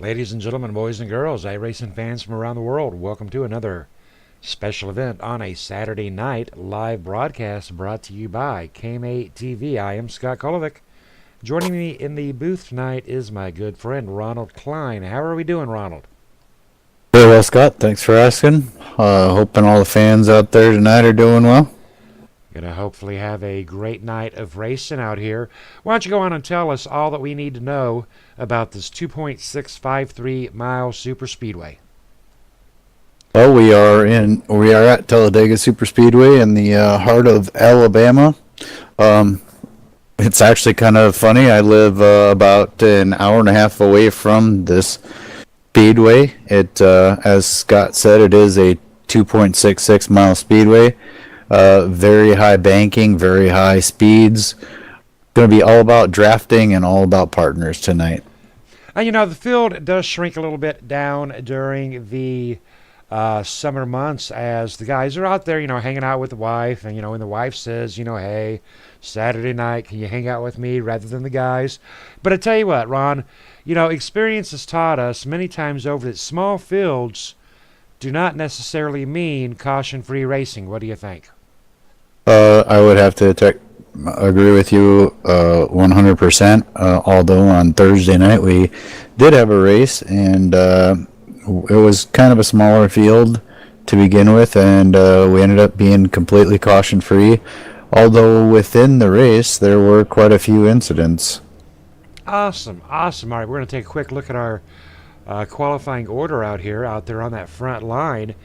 Ladies and gentlemen, boys and girls, iRacing fans from around the world, welcome to another special event on a Saturday night live broadcast brought to you by KMA TV. I am Scott Kolovic. Joining me in the booth tonight is my good friend Ronald Klein. How are we doing, Ronald? Very well, Scott. Thanks for asking. Hoping all the fans out there tonight are doing well. Gonna hopefully have a great night of racing out here. Why don't you go on and tell us all that we need to know about this 2.653 mile super speedway? Well, we are at Talladega Superspeedway in the heart of Alabama. It's actually kind of funny. I live about an hour and a half away from this speedway. As Scott said, it is a 2.66 mile speedway. Very high banking, very high speeds. Going to be all about drafting and all about partners tonight. The field does shrink a little bit down during the summer months as the guys are out there, hanging out with the wife. And, when the wife says, hey, Saturday night, can you hang out with me rather than the guys? But I tell you what, Ron, experience has taught us many times over that small fields do not necessarily mean caution-free racing. What do you think? I would have to agree with you 100%. Although on Thursday night we did have a race, and it was kind of a smaller field to begin with, and we ended up being completely caution-free. Although within the race there were quite a few incidents. Awesome. All right, we're going to take a quick look at our qualifying order out there on that front line.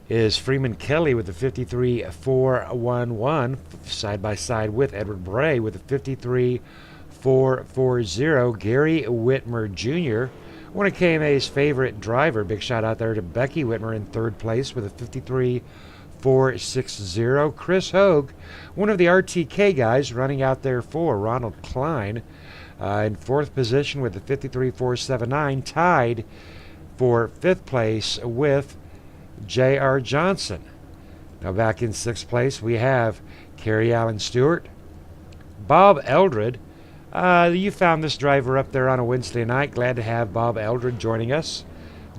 Is Freeman Kelly with the 53.411 side by side with Edward Bray with the 53.440. Gary Whitmer Jr., one of KMA's favorite driver. Big shout out there to Becky Whitmer in third place with a 53.460. Chris Hogue, one of the RTK guys running out there for Ronald Klein, in fourth position with the 53.479, tied for fifth place with J.R. Johnson. Now back in sixth place we have Kerry Allen Stewart. Bob Eldred. You found this driver up there on a Wednesday night. Glad to have Bob Eldred joining us.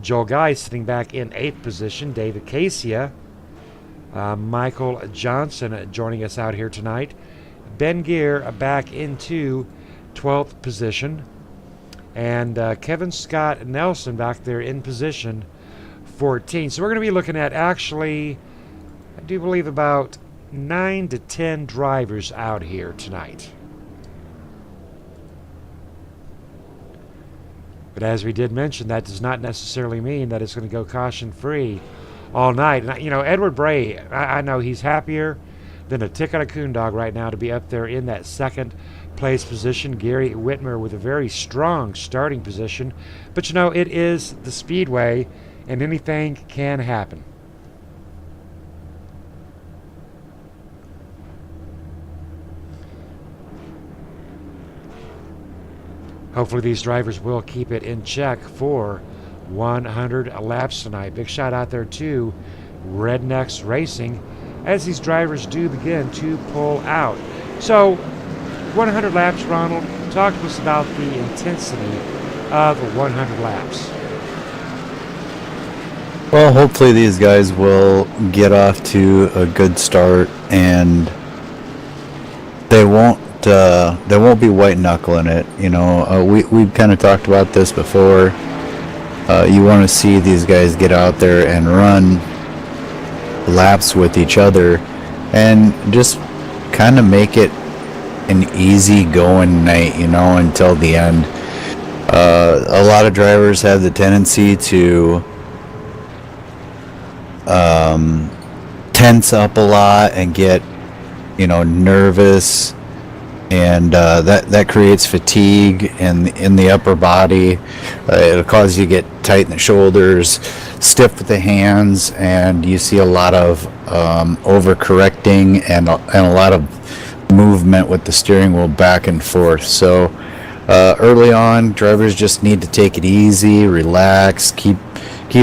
Joel Guy sitting back in eighth position. David Casia. Michael Johnson joining us out here tonight. Ben Gear back into 12th position. And Kevin Scott Nelson back there in position 14. So we're going to be looking at actually, I do believe, about 9 to 10 drivers out here tonight. But as we did mention, that does not necessarily mean that it's going to go caution-free all night. And, Edward Bray, I know he's happier than a tick on a coon dog right now to be up there in that second place position. Gary Whitmer with a very strong starting position. But, it is the Speedway, and anything can happen. Hopefully these drivers will keep it in check for 100 laps tonight. Big shout out there to Rednecks Racing as these drivers do begin to pull out. So 100 laps, Ronald, talk to us about the intensity of 100 laps. Well, hopefully these guys will get off to a good start, and they won't be white knuckling it. We've kind of talked about this before. You want to see these guys get out there and run laps with each other, and just kind of make it an easy going night, until the end. A lot of drivers have the tendency to tense up a lot and get nervous, and that creates fatigue in the upper body. It'll cause you to get tight in the shoulders, stiff with the hands, and you see a lot of overcorrecting and a lot of movement with the steering wheel back and forth. So early on, drivers just need to take it easy, relax, keep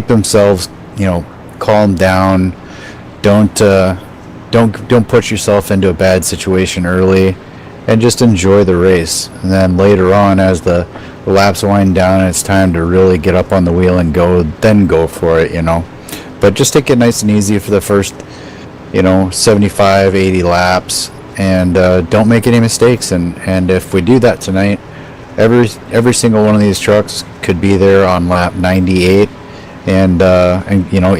themselves calm down. Don't put yourself into a bad situation early, and just enjoy the race. And then later on, as the laps wind down and it's time to really get up on the wheel and go, then go for it, you know. But just take it nice and easy for the first, 75, 80 laps, and don't make any mistakes. And if we do that tonight, every single one of these trucks could be there on lap 98, and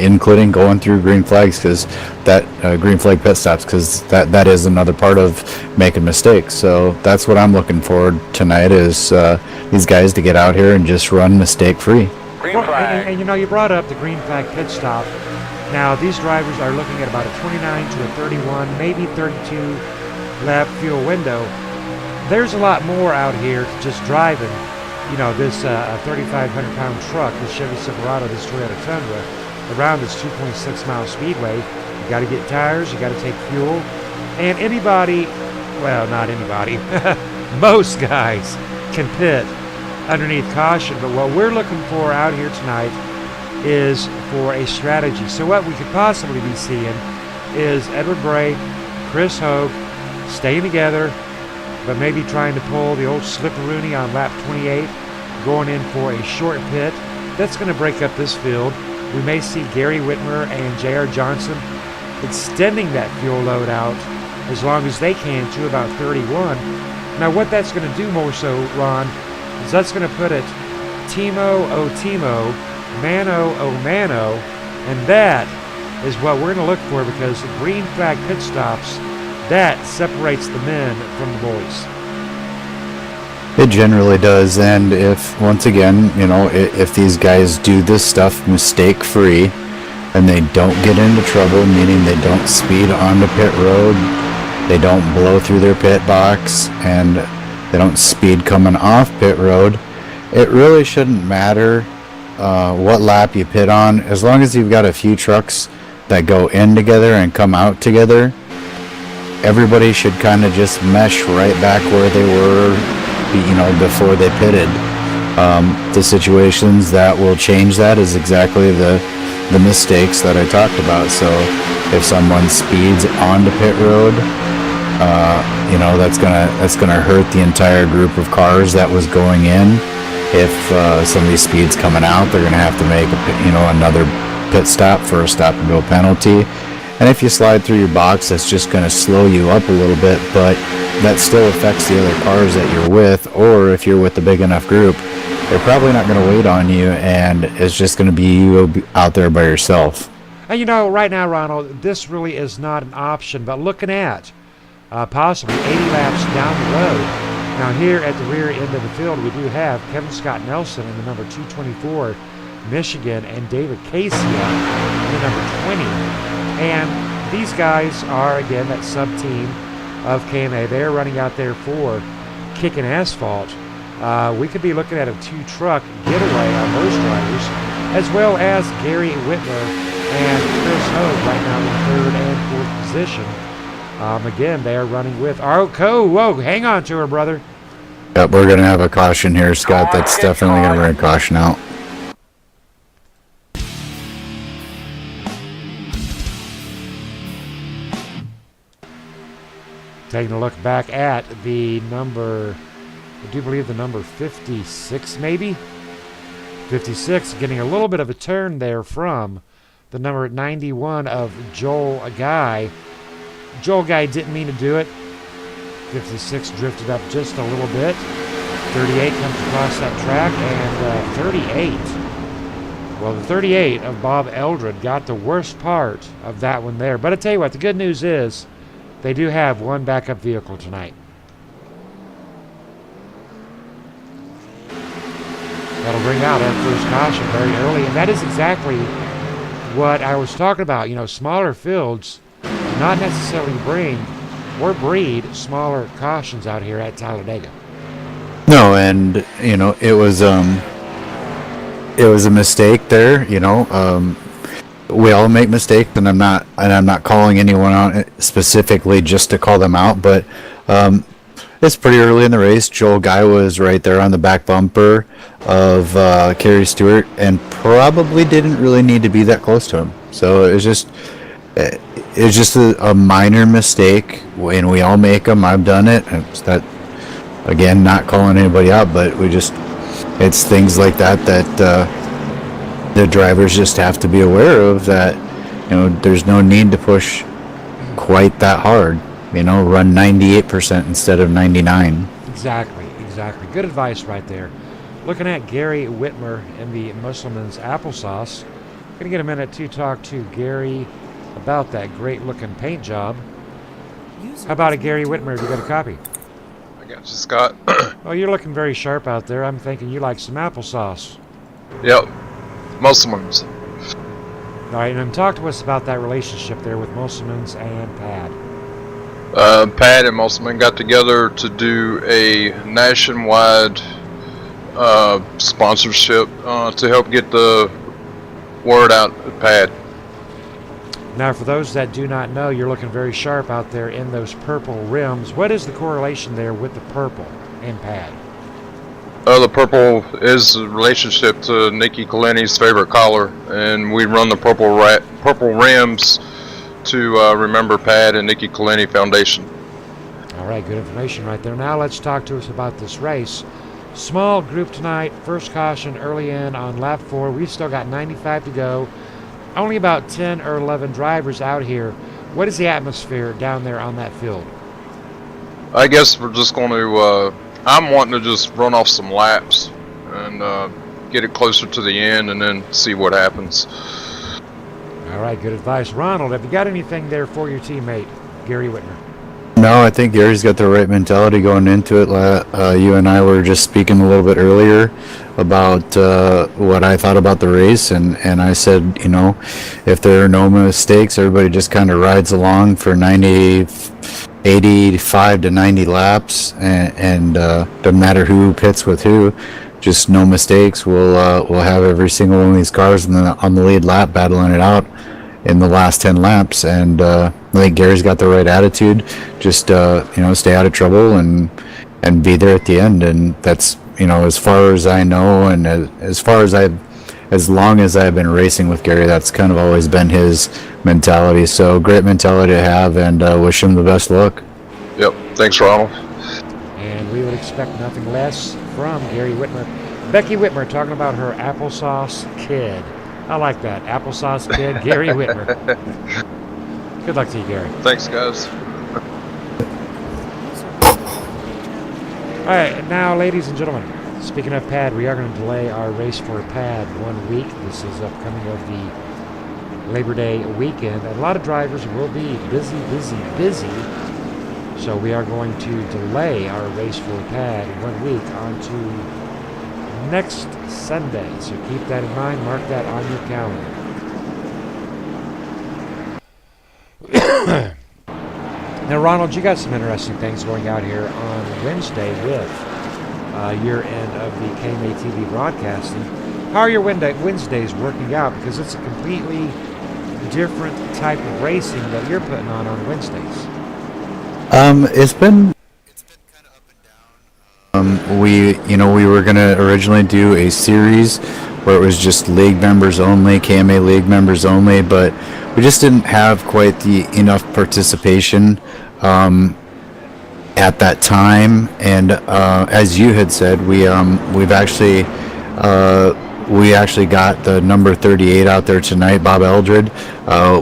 including going through green flags, because that green flag pit stops, because that is another part of making mistakes. So that's what I'm looking forward tonight, is these guys to get out here and just run mistake free. Green flag. And you brought up the green flag pit stop. Now these drivers are looking at about a 29 to a 31, maybe 32 lap fuel window. There's a lot more out here to just driving. This 3,500-pound truck, this Chevy Silverado, this Toyota Tundra, around this 2.6 mile speedway. You got to get tires, you got to take fuel, and anybody, well, not anybody, most guys can pit underneath caution. But what we're looking for out here tonight is for a strategy. So what we could possibly be seeing is Edward Bray, Chris Hogue staying together, but maybe trying to pull the old slipperoony on lap 28, going in for a short pit. That's going to break up this field. We may see Gary Whitmer and J.R. Johnson extending that fuel load out as long as they can to about 31. Now what that's going to do more so, Ron, is that's going to put it Timo o Timo, Mano o Mano, and that is what we're going to look for, because the green flag pit stops, that separates the men from the boys. It generally does. And if, once again, if these guys do this stuff mistake free and they don't get into trouble, meaning they don't speed onto pit road, they don't blow through their pit box, and they don't speed coming off pit road, it really shouldn't matter what lap you pit on, as long as you've got a few trucks that go in together and come out together. Everybody should kind of just mesh right back where they were, before they pitted. The situations that will change that is exactly the mistakes that I talked about. So if someone speeds onto pit road, that's gonna hurt the entire group of cars that was going in. If somebody speeds coming out, they're gonna have to make another pit stop for a stop and go penalty. And if you slide through your box, that's just going to slow you up a little bit, but that still affects the other cars that you're with. Or if you're with a big enough group, they're probably not going to wait on you, and it's just going to be you out there by yourself. And right now, Ronald, this really is not an option, but looking at possibly 80 laps down the road. Now here at the rear end of the field, we do have Kevin Scott Nelson in the number 224 Michigan, and David Casey in the number 20. And these guys are, again, that sub-team of KMA. They're running out there for kicking asphalt. We could be looking at a two-truck getaway on those drivers, as well as Gary Whitmer and Chris Hogue right now in third and fourth position. Again, they are running with Whoa, hang on to her, brother. Yep, we're going to have a caution here, Scott. That's definitely going to bring a caution out. Taking a look back at the number, I do believe the number 56 maybe? 56, getting a little bit of a turn there from the number 91 of Joel Guy. Joel Guy didn't mean to do it. 56 drifted up just a little bit. 38 comes across that track, and 38. Well, the 38 of Bob Eldred got the worst part of that one there. But I tell you what, the good news is they do have one backup vehicle tonight. That'll bring out our first caution very early, and that is exactly what I was talking about. Smaller fields do not necessarily bring or breed smaller cautions out here at Talladega. No, and it was a mistake there. We all make mistakes, and I'm not calling anyone out specifically just to call them out, but it's pretty early in the race. Joel Guy was right there on the back bumper of Kerry Stewart, and probably didn't really need to be that close to him. So it was just it's just a minor mistake, and we all make them. I've done it. It's that, again, not calling anybody out, but it's things like that the drivers just have to be aware of, that there's no need to push quite that hard. Run 98% instead of 99. Exactly. Good advice right there. Looking at Gary Whitmer in the Musselman's applesauce. Gonna get a minute to talk to Gary about that great looking paint job. How about it, Gary Whitmer? Have you got a copy? I got you, Scott. Oh, you're looking very sharp out there. I'm thinking you like some applesauce. Yep. Musselman's. All right, and talk to us about that relationship there with Musselman's and Pad. Pat and Musselman got together to do a nationwide sponsorship to help get the word out at Pad. Now, for those that do not know, you're looking very sharp out there in those purple rims. What is the correlation there with the purple in Pad? The purple is a relationship to Nikki Kaleni's favorite collar, and we run the purple rims to remember Pad and Nikki Kaleni Foundation. All right, good information right there. Now let's talk to us about this race. Small group tonight, first caution early in on lap 4. We've still got 95 to go. Only about 10 or 11 drivers out here. What is the atmosphere down there on that field? I guess we're just going to, I'm wanting to just run off some laps and get it closer to the end and then see what happens. All right, good advice. Ronald, have you got anything there for your teammate, Gary Whitmer? No, I think Gary's got the right mentality going into it. You and I were just speaking a little bit earlier about what I thought about the race, and I said, if there are no mistakes, everybody just kind of rides along for 85 to 90 laps, and doesn't matter who pits with who, just no mistakes. We'll have every single one of these cars on the lead lap battling it out in the last 10 laps, and I think Gary's got the right attitude. Just stay out of trouble and be there at the end. And that's as far as I know, and as long as I've been racing with Gary, that's kind of always been his mentality. So great mentality to have, and wish him the best luck. Yep. Thanks, Ronald. And we would expect nothing less from Gary Whitmer. Becky Whitmer talking about her applesauce kid. I like that. Applesauce kid, Gary Whitmer. Good luck to you, Gary. Thanks, guys. All right, now, ladies and gentlemen, speaking of Pad, we are going to delay our race for Pad 1 week. This is upcoming of the Labor Day weekend. And a lot of drivers will be busy. So we are going to delay our race for Pad 1 week onto next Sunday. So keep that in mind. Mark that on your calendar. Now, Ronald, you got some interesting things going out here on Wednesday with your end of the KMA TV broadcasting. How are your Wednesdays working out? Because it's a completely different type of racing that you're putting on Wednesdays. It's been kind of up and down. We were gonna originally do a series where it was just league members only, KMA league members only, but we just didn't have quite the enough participation at that time. And as you had said, we actually got the number 38 out there tonight, Bob Eldred.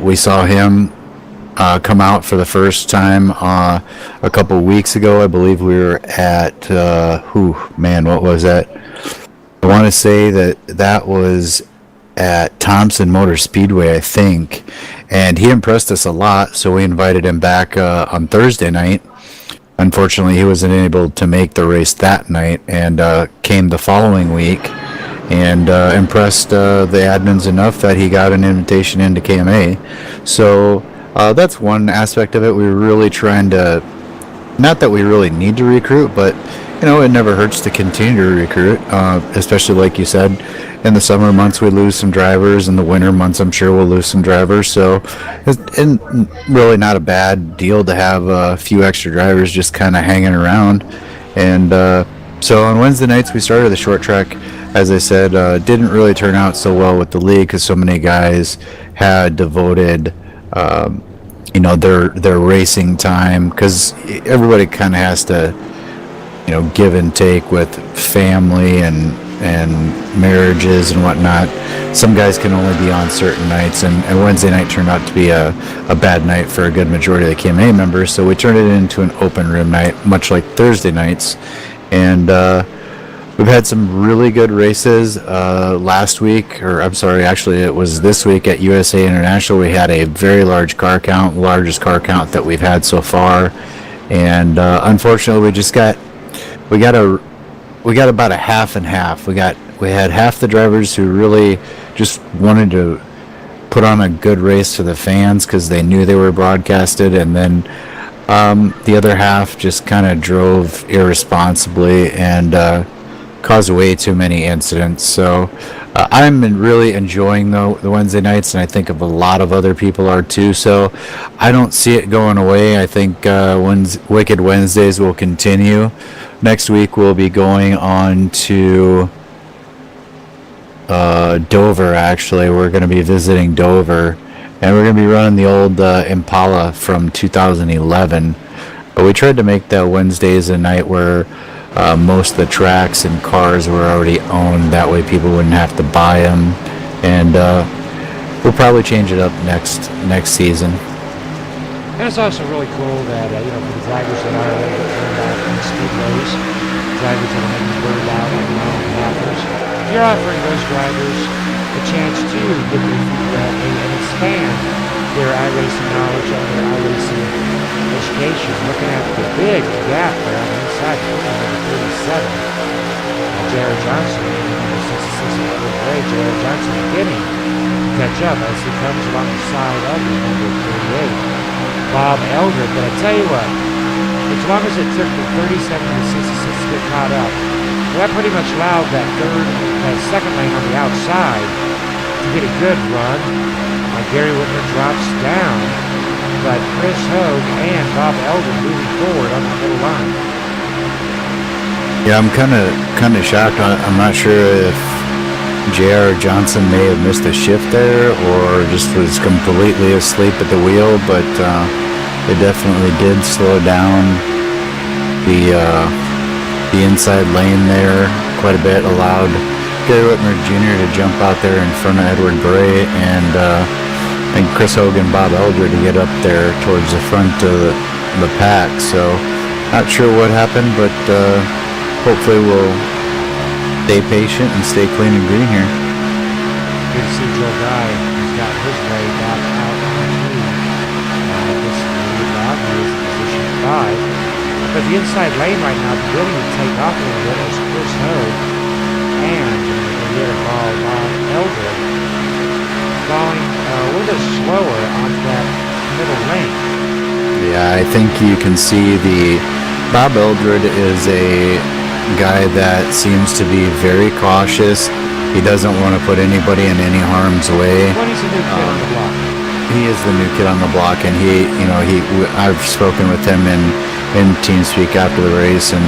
We saw him come out for the first time a couple weeks ago. I believe we were at what was that? I want to say that was at Thompson Motor Speedway, I think, and he impressed us a lot, so we invited him back on Thursday night. Unfortunately, he wasn't able to make the race that night, and came the following week and impressed the admins enough that he got an invitation into KMA. So that's one aspect of it. We were really trying to, not that we really need to recruit, but it never hurts to continue to recruit, especially like you said, in the summer months we lose some drivers, in the winter months I'm sure we'll lose some drivers, so it's really not a bad deal to have a few extra drivers just kind of hanging around. And so on Wednesday nights we started the short track. As I said, didn't really turn out so well with the league because so many guys had devoted you know, their racing time, because everybody kind of has to, you know, give and take with family and marriages and whatnot. Some guys can only be on certain nights, and Wednesday night turned out to be a bad night for a good majority of the KMA members, so we turned it into an open room night, much like Thursday nights. And we've had some really good races last week, or I'm sorry, actually it was this week at USA International. We had a very large car count, largest car count that we've had so far. And unfortunately we got about a half and half. We had half the drivers who really just wanted to put on a good race for the fans because they knew they were broadcasted, and then the other half just kind of drove irresponsibly and caused way too many incidents. So I'm really enjoying the Wednesday nights, and I think a lot of other people are too. So I don't see it going away. I think Wicked Wednesdays will continue. Next week we'll be going on to Dover. Actually, we're going to be visiting Dover, and we're going to be running the old Impala from 2011. But we tried to make that Wednesdays a night where most of the tracks and cars were already owned. That way people wouldn't have to buy them. And we'll probably change it up next season. And it's also really cool that, for the drivers that are able to turn out in speedways, drivers that are maybe burned out on their own pathers, you're offering those drivers a chance to get their feet wet and expand their iRacing knowledge and their iRacing education. Looking at the big gap there on the inside, number 37, Jared Johnson, number 66 in the grade. Jared Johnson beginning to catch up as he comes along the side of the number 38. Bob Eldred, but I tell you what, as long as it took the 37 and the 66 to get caught up, that pretty much allowed that second lane on the outside to get a good run. Gary Whitmer drops down, but Chris Hogue and Bob Eldred moving forward on the middle line. Yeah, I'm kind of shocked. I'm not sure if J.R. Johnson may have missed a shift there or just was completely asleep at the wheel, but they definitely did slow down the inside lane there quite a bit, allowed Gary Whitmer Jr. to jump out there in front of Edward Bray and Chris Hogan and Bob Eldred to get up there towards the front of the pack. So not sure what happened, but hopefully we'll stay patient and stay clean and green here. Good to see Joe Guy has got his way back out onto this lead lap. He is in position 5. But the inside lane right now beginning to take off a little bit is Chris Hogue and the ball Bob Eldred falling a little bit slower onto that middle lane. Yeah, I think you can see Bob Eldred is a guy that seems to be very cautious. He doesn't want to put anybody in any harm's way. Well, he's a new kid on the block. He is the new kid on the block, and I've spoken with him in TeamSpeak after the race, and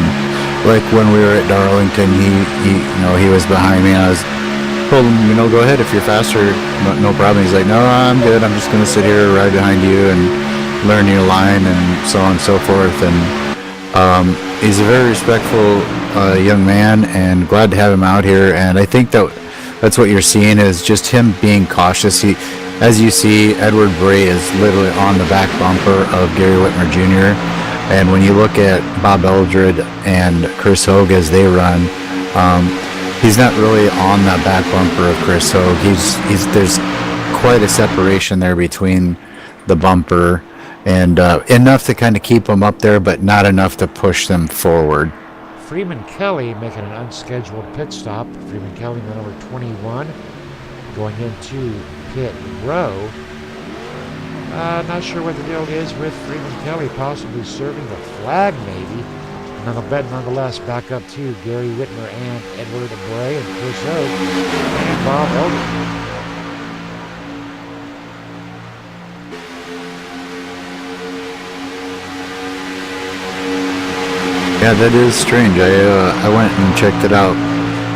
like when we were at Darlington, he was behind me. And I was told him, go ahead if you're faster, no problem. He's like, no, I'm good. I'm just going to sit here right behind you and learn your line and so on and so forth. And he's a very respectful young man, and glad to have him out here. And I think that's what you're seeing is just him being cautious. As you see, Edward Bray is literally on the back bumper of Gary Whitmer Jr. And when you look at Bob Eldred and Chris Hogue as they run, he's not really on the back bumper of Chris Hogue. There's quite a separation there between the bumper, and enough to kind of keep them up there, but not enough to push them forward. Freeman Kelly making an unscheduled pit stop. Freeman Kelly, the number 21, going into pit row. Not sure what the deal is with Freeman Kelly, possibly serving the flag maybe. Nonetheless, back up to Gary Whitmer and Edward Bray and Chris Hogue and Bob Eldred. Yeah, that is strange. I went and checked it out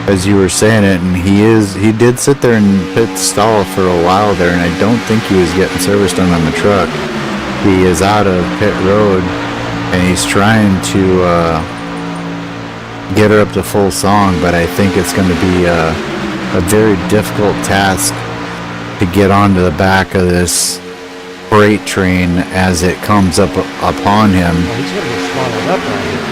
as you were saying it, and he did sit there in pit stall for a while there, and I don't think he was getting service done on the truck. He is out of pit road, and he's trying to get her up to full song, but I think it's going to be a very difficult task to get onto the back of this freight train as it comes up upon him. Well, he's going to get swallowed up right here.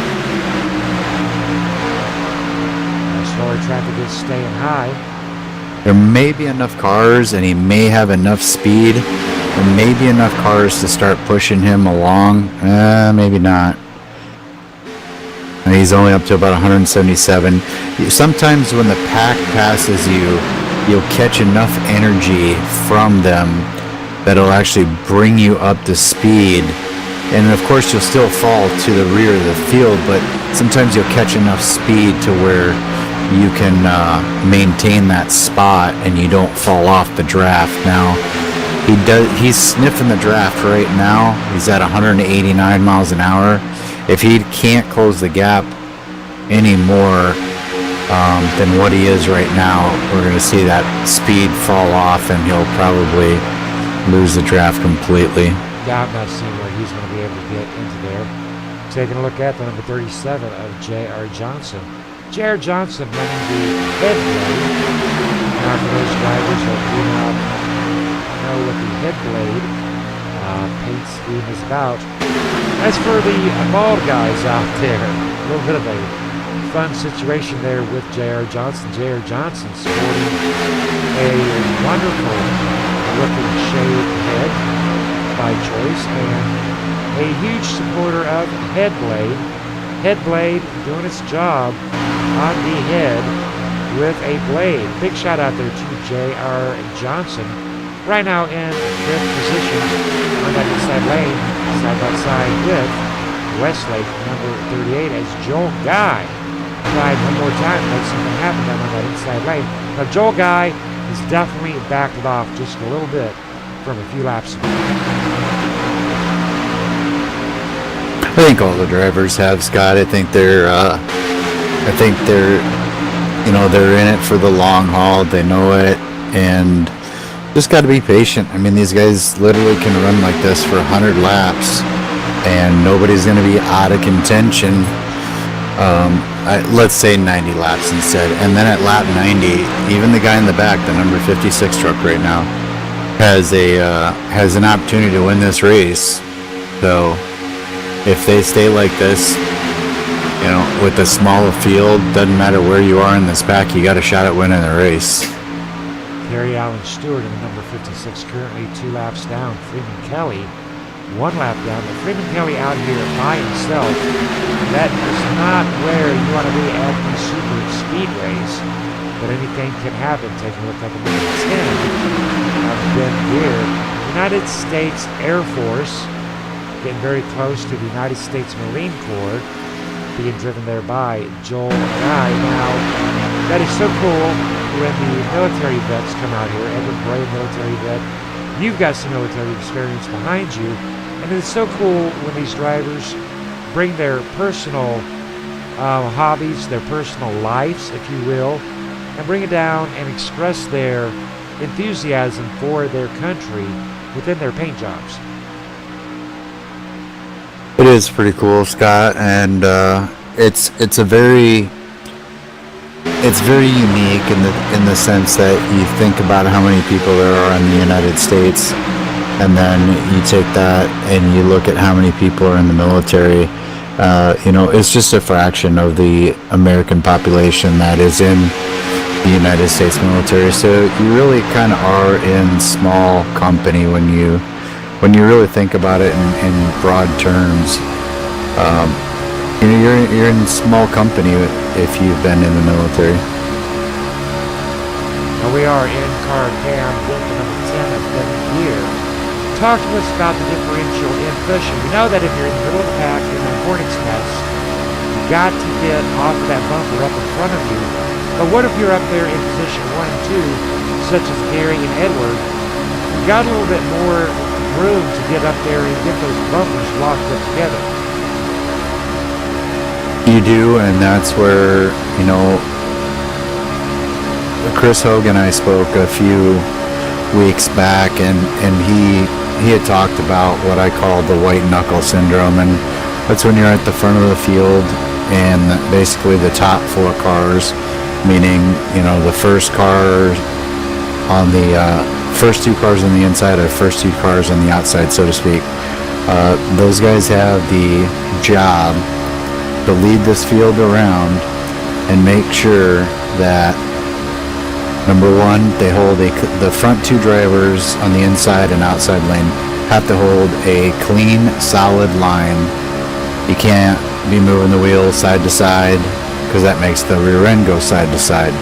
Slower traffic is staying high. There may be enough cars, and he may have enough speed. There may be enough cars to start pushing him along. Maybe not. And he's only up to about 177. Sometimes when the pack passes you, you'll catch enough energy from them that'll actually bring you up to speed. And of course you'll still fall to the rear of the field, but sometimes you'll catch enough speed to where you can maintain that spot and you don't fall off the draft. Now he's sniffing the draft right now. He's at 189 miles an hour. If he can't close the gap any more than what he is right now, we're going to see that speed fall off and he'll probably lose the draft completely. Yeah, I'm not seeing where he's going to be able to get into there. Taking a look at the number 37 of J.R. Johnson. J.R. Johnson running the head blade. Now for those drivers that do not know what the head blade paint scheme is about. As for the bald guys out there, a little bit of a fun situation there with J.R. Johnson. J.R. Johnson sporting a wonderful looking shaved head by choice and a huge supporter of Headblade. Headblade doing its job on the head with a blade. Big shout out there to J.R. Johnson. Right now in 5th position on that inside lane, side by side with Westlake, number 38, as Joel Guy tried one more time to make something happen down on that inside lane. Now Joel Guy is definitely backed off just a little bit from a few laps ago. I think all the drivers have, Scott. I think they're they're in it for the long haul. They know it, and just got to be patient. I mean, these guys literally can run like this for 100 laps, and nobody's going to be out of contention. Let's say 90 laps instead, and then at lap 90, even the guy in the back, the number 56 truck right now, has an opportunity to win this race. So if they stay like this, you know, with a smaller field, doesn't matter where you are in this pack, you got a shot at winning the race. Terry Allen Stewart in the number 56, currently 2 laps down. Freeman Kelly 1 lap down. But Freeman Kelly out here by himself. That is not where you want to be at the super speed race. But anything can happen. Taking a look at the number 10 of Ben Gear. United States Air Force getting very close to the United States Marine Corps, being driven there by Joel Guy. Now, that is so cool when the military vets come out here. Edward Bray, military vet. You've got some military experience behind you. And it's so cool when these drivers bring their personal hobbies, their personal lives, if you will, and bring it down and express their enthusiasm for their country within their paint jobs. It is pretty cool, Scott, and it's very unique in the sense that you think about how many people there are in the United States, and then you take that and you look at how many people are in the military. It's just a fraction of the American population that is in the United States military. So you really kind of are in small company when you really think about it in broad terms. You're in small company if you've been in the military. Now we are in car cam with the number 10 of Ben Gear. Talk to us about the differential in pushing. We know that if you're in the middle of the pack in the Hornets nest, you got to get off of that bumper up in front of you. But what if you're up there in position 1 and 2, such as Gary and Edward? You got a little bit more room to get up there and get those bumpers locked up together. You do, and that's where, Chris Hogan and I spoke a few weeks back, and he had talked about what I call the white knuckle syndrome, and that's when you're at the front of the field and basically the top four cars, meaning, you know, the first car on the first two cars on the inside or first two cars on the outside, so to speak. Those guys have the job to lead this field around and make sure that, number one, they hold the front two drivers on the inside and outside lane have to hold a clean, solid line. You can't be moving the wheel side to side because that makes the rear end go side to side.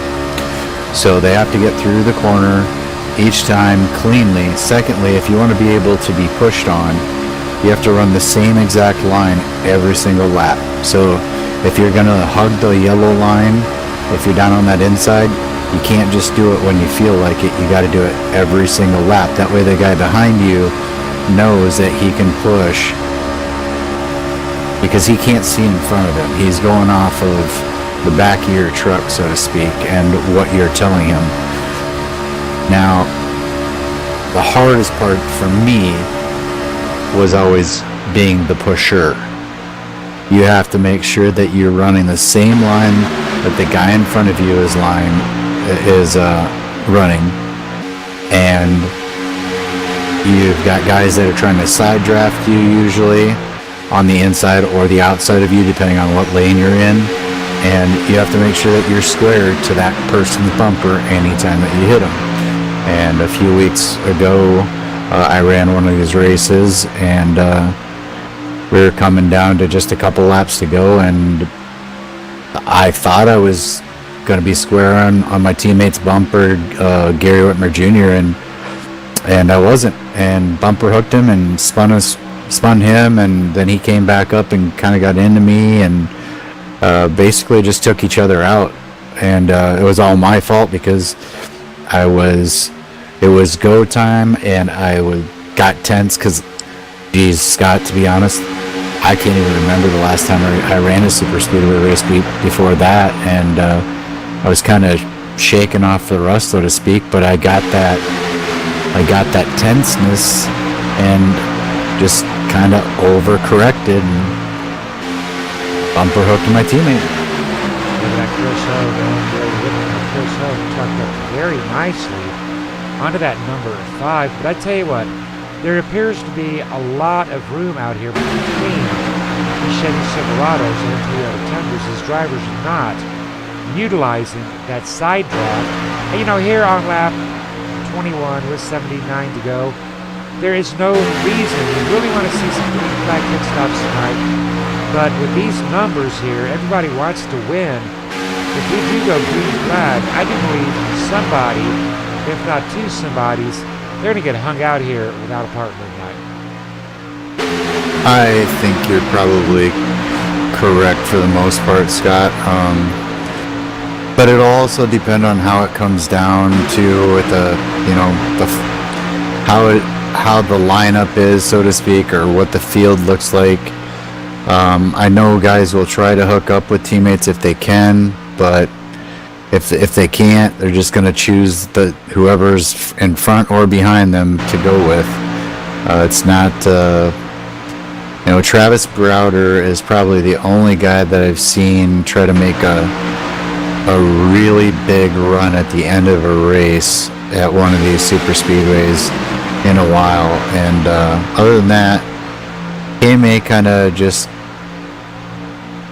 So they have to get through the corner each time cleanly. Secondly, if you want to be able to be pushed on, you have to run the same exact line every single lap. So if you're going to hug the yellow line, if you're down on that inside, you can't just do it when you feel like it. You got to do it every single lap. That way the guy behind you knows that he can push, because he can't see in front of him. He's going off of the back of your truck, so to speak, and what you're telling him. Now, the hardest part for me was always being the pusher. You have to make sure that you're running the same line that the guy in front of you is running, and you've got guys that are trying to side draft you, usually on the inside or the outside of you, depending on what lane you're in, and you have to make sure that you're square to that person's bumper anytime that you hit them. And a few weeks ago, I ran one of these races, and we were coming down to just a couple laps to go, and I thought I was going to be square on my teammate's bumper, Gary Whitmer Jr., and I wasn't, and bumper hooked him and spun him, and then he came back up and kind of got into me, and basically just took each other out. And it was all my fault because it was go time, and got tense because, geez, Scott, to be honest, I can't even remember the last time I ran a super speedway race before that, and I was kind of shaking off the rust, so to speak, but I got that tenseness and just kind of overcorrected and bumper hooked my teammate. Look at that Chris Hogue going very good. Chris Hogue tucked up very nicely onto that number 5. But I tell you what, there appears to be a lot of room out here between the Chevy Silverados and the Toyota Tundras, as drivers are not utilizing that side draft. And you know, here on lap 21 with 79 to go, there is no reason. We really want to see some green flag pit stops tonight, but with these numbers here, everybody wants to win. If we do go green flag, I do believe somebody, if not two somebodies, they're going to get hung out here without a partner tonight. I think you're probably correct for the most part, Scott. But it'll also depend on how it comes down to with how the lineup is, so to speak, or what the field looks like. I know guys will try to hook up with teammates if they can, but if they can't, they're just going to choose whoever's in front or behind them to go with. It's not, Travis Browder is probably the only guy that I've seen try to make a really big run at the end of a race at one of these super speedways in a while. And other than that, he may kind of just,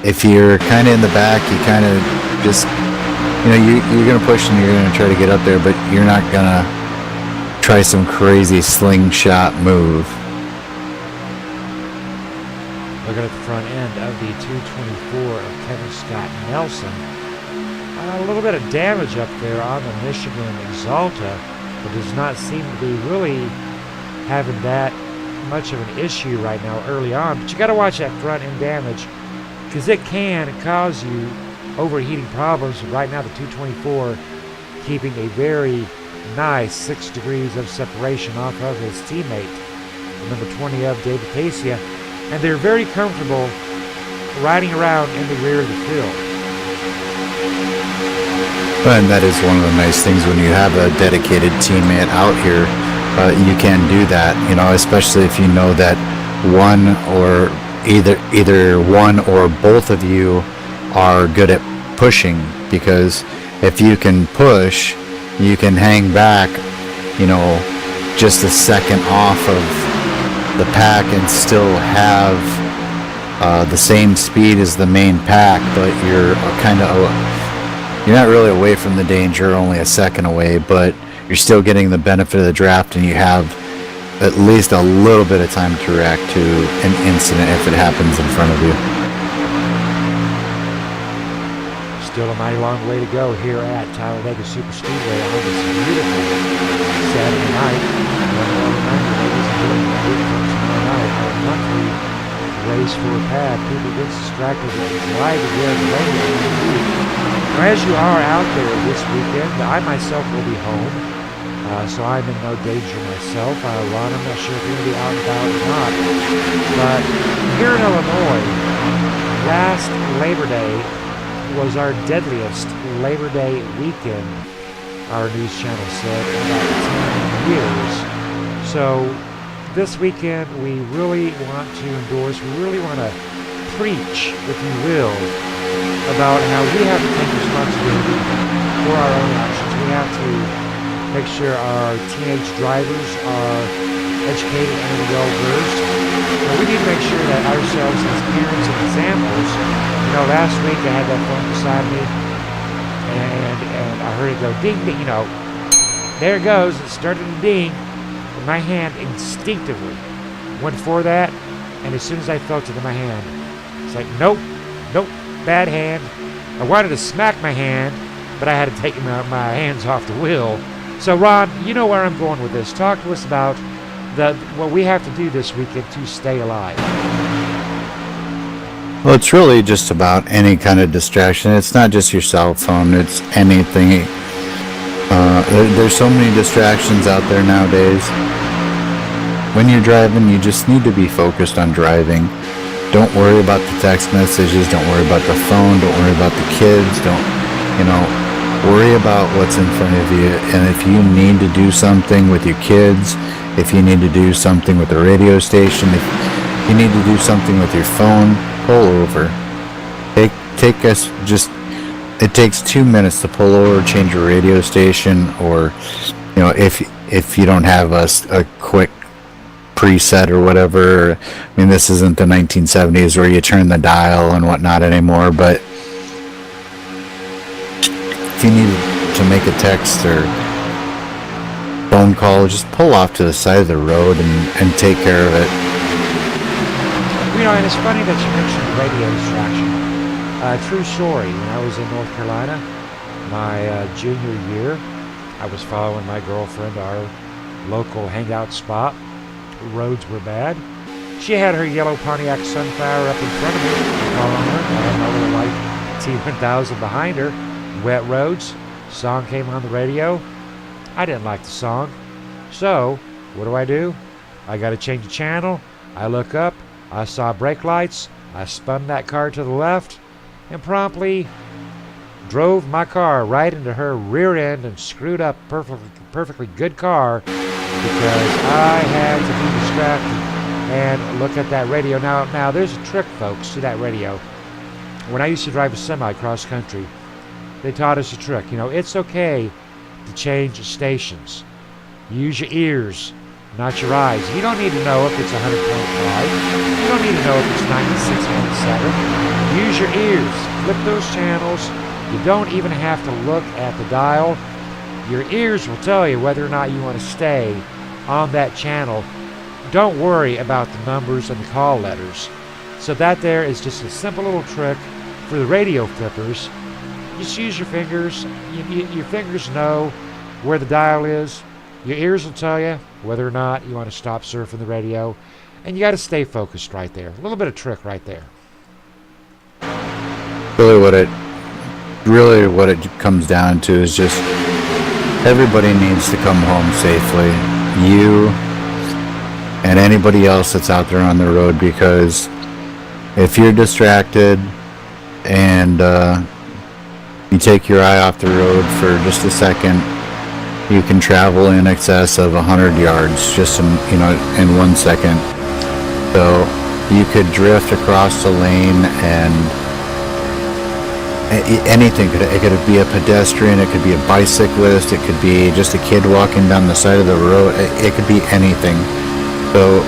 if you're kind of in the back, you kind of just, you're going to push and you're going to try to get up there, but you're not going to try some crazy slingshot move. Looking at the front end of the 224 of Kevin Scott Nelson. A little bit of damage up there on the Michigan Exalta, but does not seem to be really having that much of an issue right now early on. But you got to watch that front end damage, because it can cause you overheating problems. Right now the 224 keeping a very nice 6 degrees of separation off of his teammate, number 20 of David Tasia, and they're very comfortable riding around in the rear of the field. And that is one of the nice things when you have a dedicated teammate out here. You can do that, you know, especially if you know that one or either one or both of you are good at pushing, because if you can push, you can hang back, you know, just a second off of the pack and still have the same speed as the main pack, but you're not really away from the danger, only a second away, but you're still getting the benefit of the draft, and you have at least a little bit of time to react to an incident if it happens in front of you. Still a mighty long way to go here at Talladega Superspeedway on this beautiful Saturday night. One more reminder, ladies and gentlemen, a week from tomorrow night, our monthly race for a pad. People get distracted with driving there the rain in the week. Now, as you are out there this weekend, I myself will be home, so I'm in no danger myself. Ron, I'm not sure if you're going to be out and about or not, but here in Illinois, last Labor Day was our deadliest Labor Day weekend, our news channel said, in about 10 years. So this weekend we really want to endorse, we really want to preach, if you will, about how we have to take responsibility for our own actions. We have to make sure our teenage drivers are educated and well-versed. But we need to make sure that ourselves as parents and examples, you know, last week I had that phone beside me, and I heard it go ding, ding, you know, there it goes, it started to ding, and my hand instinctively went for that, and as soon as I felt it in my hand, it's like, nope, bad hand. I wanted to smack my hand, but I had to take my hands off the wheel. So Ron, you know where I'm going with this. Talk to us about what we have to do this weekend to stay alive. Well, it's really just about any kind of distraction. It's not just your cell phone, it's anything. There's so many distractions out there nowadays. When you're driving, you just need to be focused on driving. Don't worry about the text messages, don't worry about the phone, don't worry about the kids, worry about what's in front of you. And if you need to do something with your kids, if you need to do something with the radio station, if you need to do something with your phone, pull over. It takes 2 minutes to pull over, change your radio station, or, you know, if you don't have a quick preset or whatever. I mean, this isn't the 1970s where you turn the dial and whatnot anymore, but if you need to make a text or phone call, just pull off to the side of the road and take care of it. You know, and it's funny that you mentioned radio distraction. True story, when I was in North Carolina, my junior year, I was following my girlfriend to our local hangout spot. Roads were bad. She had her yellow Pontiac Sunflower up in front of me, following her. I had my little white T1000 behind her. Wet roads. Song came on the radio. I didn't like the song. So, what do? I got to change the channel. I look up. I saw brake lights. I spun that car to the left and promptly drove my car right into her rear end and screwed up perfectly good car because I had to be distracted and look at that radio. Now there's a trick, folks, to that radio. When I used to drive a semi cross country, they taught us a trick. You know, it's okay to change stations. Use your ears, not your eyes. You don't need to know if it's 100.5. You don't need to know if it's 96.7. Use your ears. Flip those channels. You don't even have to look at the dial. Your ears will tell you whether or not you want to stay on that channel. Don't worry about the numbers and the call letters. So that there is just a simple little trick for the radio flippers. Just use your fingers. Your fingers know where the dial is. Your ears will tell you whether or not you want to stop surfing the radio. And you got to stay focused right there. A little bit of trick right there. Really what it comes down to is just everybody needs to come home safely. You and anybody else that's out there on the road, because if you're distracted and You take your eye off the road for just a second, you can travel in excess of 100 yards just in 1 second. So you could drift across the lane and anything. It could be a pedestrian, it could be a bicyclist, it could be just a kid walking down the side of the road. It could be anything. So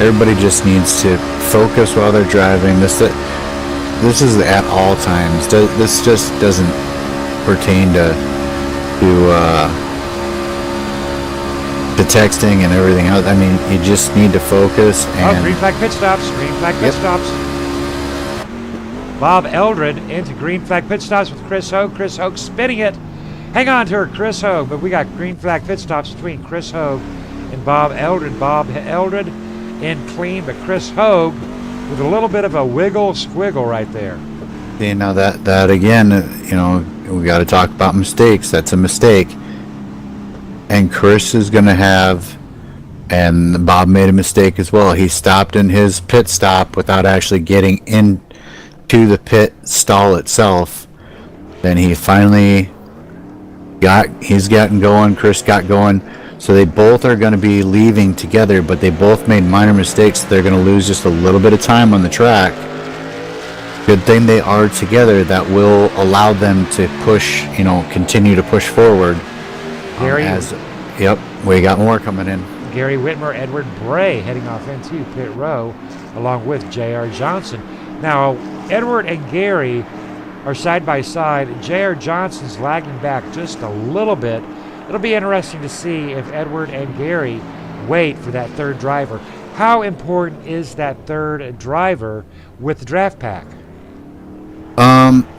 everybody just needs to focus while they're driving. This is at all times. This just doesn't pertain to texting and everything else. I mean, you just need to focus and... Oh, green flag pit stops. Green flag pit stops. Bob Eldred into green flag pit stops with Chris Hogue. Chris Hogue spinning it. Hang on to her, Chris Hogue. But we got green flag pit stops between Chris Hogue and Bob Eldred. Bob Eldred in clean, but Chris Hogue with a little bit of a squiggle right there. See, now that again, we got to talk about mistakes. That's a mistake. And Chris is going to have, and Bob made a mistake as well. He stopped in his pit stop without actually getting into the pit stall itself. Then he finally he's gotten going. Chris got going. So they both are going to be leaving together, but they both made minor mistakes. They're going to lose just a little bit of time on the track. Good thing they are together. That will allow them to push, continue to push forward. Gary, Yep, we got more coming in. Gary Whitmer, Edward Bray heading off into pit row, along with J.R. Johnson. Now, Edward and Gary are side by side. J.R. Johnson's lagging back just a little bit. It'll be interesting to see if Edward and Gary wait for that third driver. How important is that third driver with the draft pack?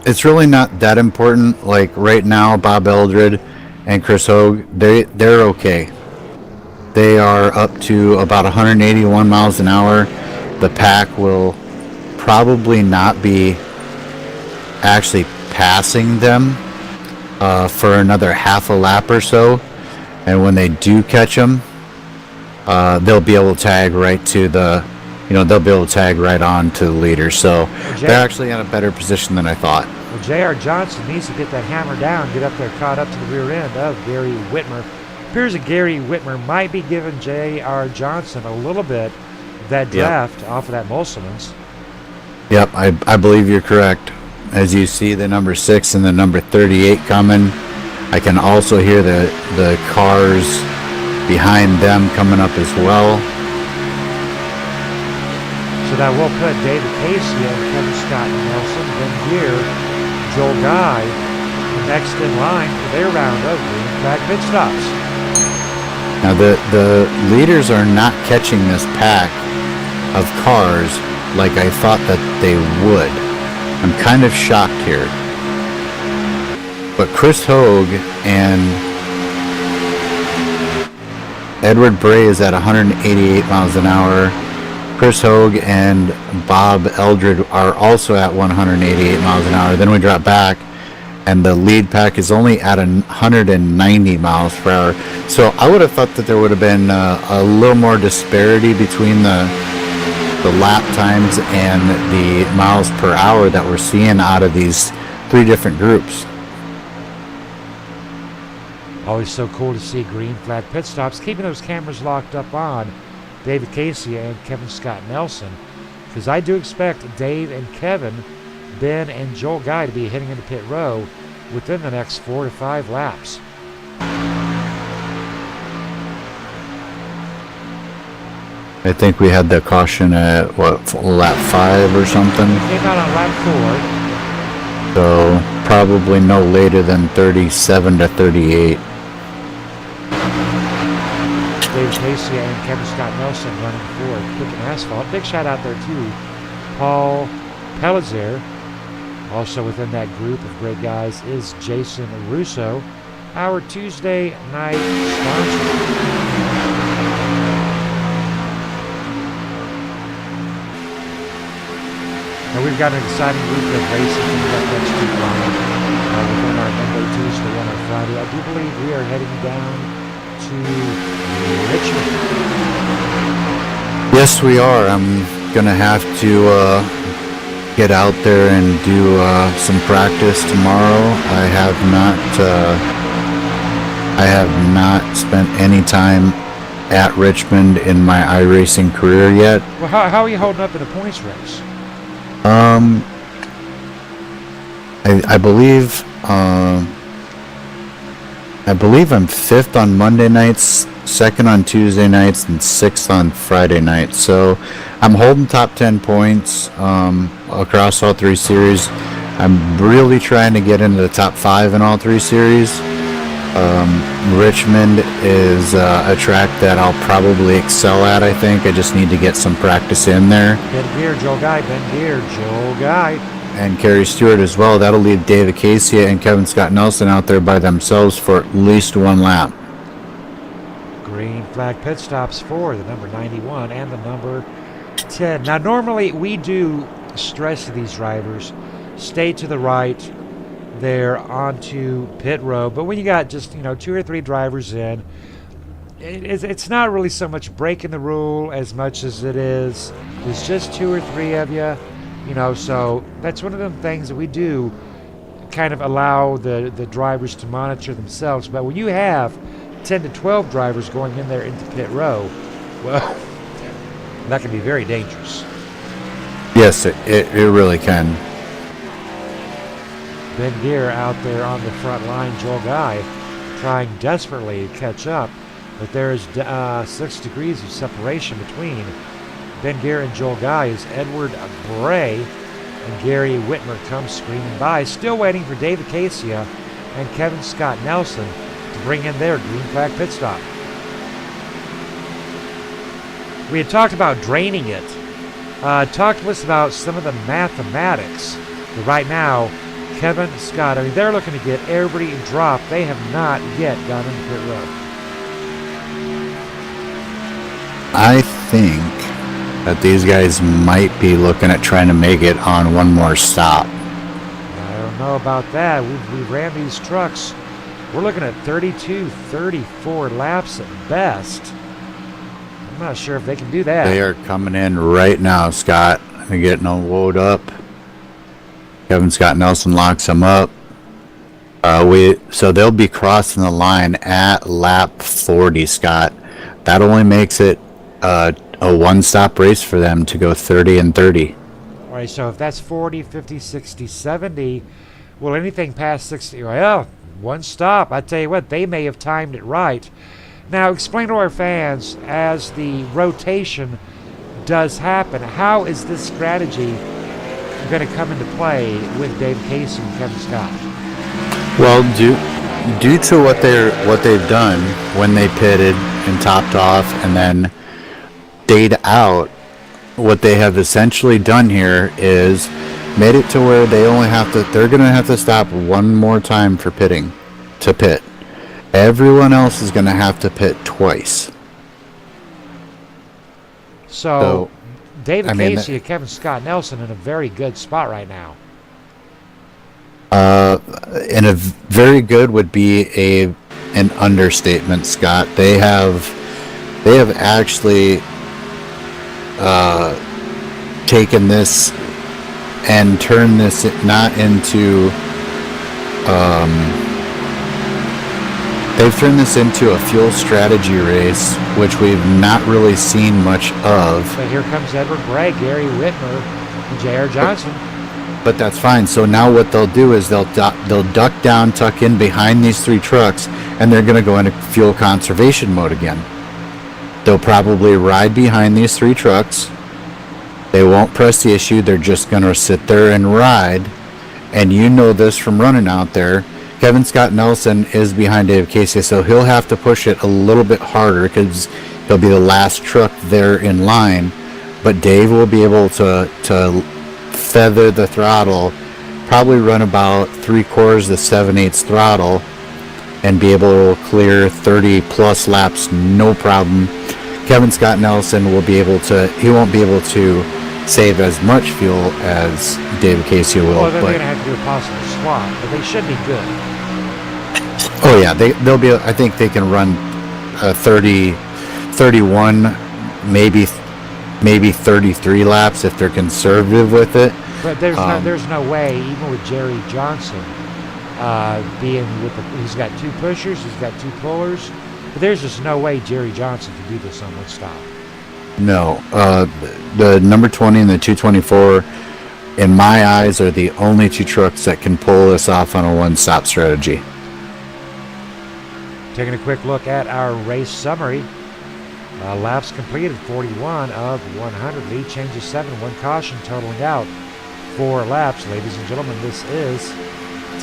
It's really not that important. Like right now, Bob Eldred and Chris Hogue, they're okay. They are up to about 181 miles an hour. The pack will probably not be actually passing them for another half a lap or so. And when they do catch them, they'll be able to tag right to they'll be able to tag right on to the leader. So they're actually in a better position than I thought. Well, J.R. Johnson needs to get that hammer down, get up there, caught up to the rear end of Gary Whitmer. Appears that Gary Whitmer might be giving J.R. Johnson a little bit of that draft off of that Mulsamans. Yep, I believe you're correct. As you see the number 6 and the number 38 coming, I can also hear the cars behind them coming up as well. So that will put David Casey and Kevin Scott Nelson, then here, Joel Guy, next in line for their round of green flag pit stops. Now the leaders are not catching this pack of cars like I thought that they would. I'm kind of shocked here. But Chris Hogue and Edward Bray is at 188 miles an hour. Chris Hogue and Bob Eldred are also at 188 miles an hour. Then we drop back, and the lead pack is only at 190 miles per hour. So I would have thought that there would have been a little more disparity between the lap times and the miles per hour that we're seeing out of these three different groups. Always so cool to see green flag pit stops, keeping those cameras locked up on David Casey and Kevin Scott Nelson, because I do expect Dave and Kevin, Ben and Joel Guy to be heading into pit row within the next 4 to 5 laps. I think we had the caution at lap 5 or something. Came out on lap 4. So probably no later than 37 to 38. David Casey and Kevin Scott Nelson running for Quicken Asphalt. Big shout out there to Paul Pellizer. Also within that group of great guys is Jason Russo, our Tuesday night sponsor. Now we've got an exciting week of racing coming up next week within our Monday, Tuesday, and our Friday. I do believe we are heading down to Richmond. Yes, we are. I'm gonna have to get out there and do some practice tomorrow. I have not spent any time at Richmond in my iRacing career yet. Well, how are you holding up in the points race? I believe I'm fifth on Monday nights, second on Tuesday nights, and sixth on Friday nights. So I'm holding top 10 points across all three series. I'm really trying to get into the top 5 in all three series. Richmond is a track that I'll probably excel at, I think. I just need to get some practice in there. Ben Gear, Joel Guy, Ben Gear, Joel Guy. And Kerry Stewart as well. That'll leave David Casey and Kevin Scott Nelson out there by themselves for at least one lap. Green flag pit stops for the number 91 and the number 10. Now, normally we do stress to these drivers, stay to the right there onto pit road. But when you got just, 2 or 3 drivers in, it's not really so much breaking the rule as much as it is. There's just 2 or 3 of you. So that's one of them things that we do kind of allow the drivers to monitor themselves. But when you have 10 to 12 drivers going in there into pit row, well, that can be very dangerous. Yes, it really can. Ben Gear out there on the front line, Joel Guy trying desperately to catch up, but there is 6 degrees of separation between Ben Gear and Joel Guy as Edward Bray and Gary Whitmer come screaming by, still waiting for David Casia and Kevin Scott Nelson to bring in their green flag pit stop. We had talked about draining it. Talk to us about some of the mathematics. But right now, Kevin Scott, they're looking to get everybody dropped. They have not yet gone into pit road. I think that these guys might be looking at trying to make it on one more stop. I don't know about that. We ran these trucks. We're looking at 32, 34 laps at best. I'm not sure if they can do that. They are coming in right now, Scott. They're getting them load up. Kevin Scott Nelson locks them up. So they'll be crossing the line at lap 40, Scott. That only makes it a one-stop race for them to go 30 and 30. All right, so if that's 40, 50, 60, 70, well, anything past 60, well, one stop. I tell you what, they may have timed it right. Now, explain to our fans, as the rotation does happen, how is this strategy going to come into play with Dave Casey and Kevin Scott? Well, due to what they've done when they pitted and topped off and then stayed out, what they have essentially done here is made it to where they're going to have to stop one more time for pitting to pit. Everyone else is going to have to pit twice. So David Casey and Kevin Scott Nelson in a very good spot right now. And a very good would be an understatement, Scott. They have actually taken this and turned this not into they've turned this into a fuel strategy race, which we've not really seen much of. But here comes Edward Bray, Gary Whitmer, and J.R. Johnson. But that's fine. So now what they'll do is they'll duck down, tuck in behind these 3 trucks, and they're going to go into fuel conservation mode again. They'll probably ride behind these 3 trucks. They won't press the issue. They're just going to sit there and ride. And you know this from running out there. Kevin Scott Nelson is behind Dave Casey, so he'll have to push it a little bit harder because he'll be the last truck there in line. But Dave will be able to feather the throttle, probably run about 3/4 to 7/8 throttle, and be able to clear 30 plus laps, no problem. Kevin Scott Nelson won't be able to save as much fuel as David Casey will. Well, then they're going to have to do a possible swap, but they should be good. Oh yeah, they'll be. I think they can run 30, 31, maybe 33 laps if they're conservative with it. But there's no way, even with Jerry Johnson being with he's got 2 pushers, he's got 2 pullers. But there's just no way Jerry Johnson can do this on one stop. No, the number 20 and the 224, in my eyes, are the only 2 trucks that can pull this off on a one-stop strategy. Taking a quick look at our race summary. Laps completed 41 of 100. Lead changes 7. 1 caution totaling out 4 laps. Ladies and gentlemen, this is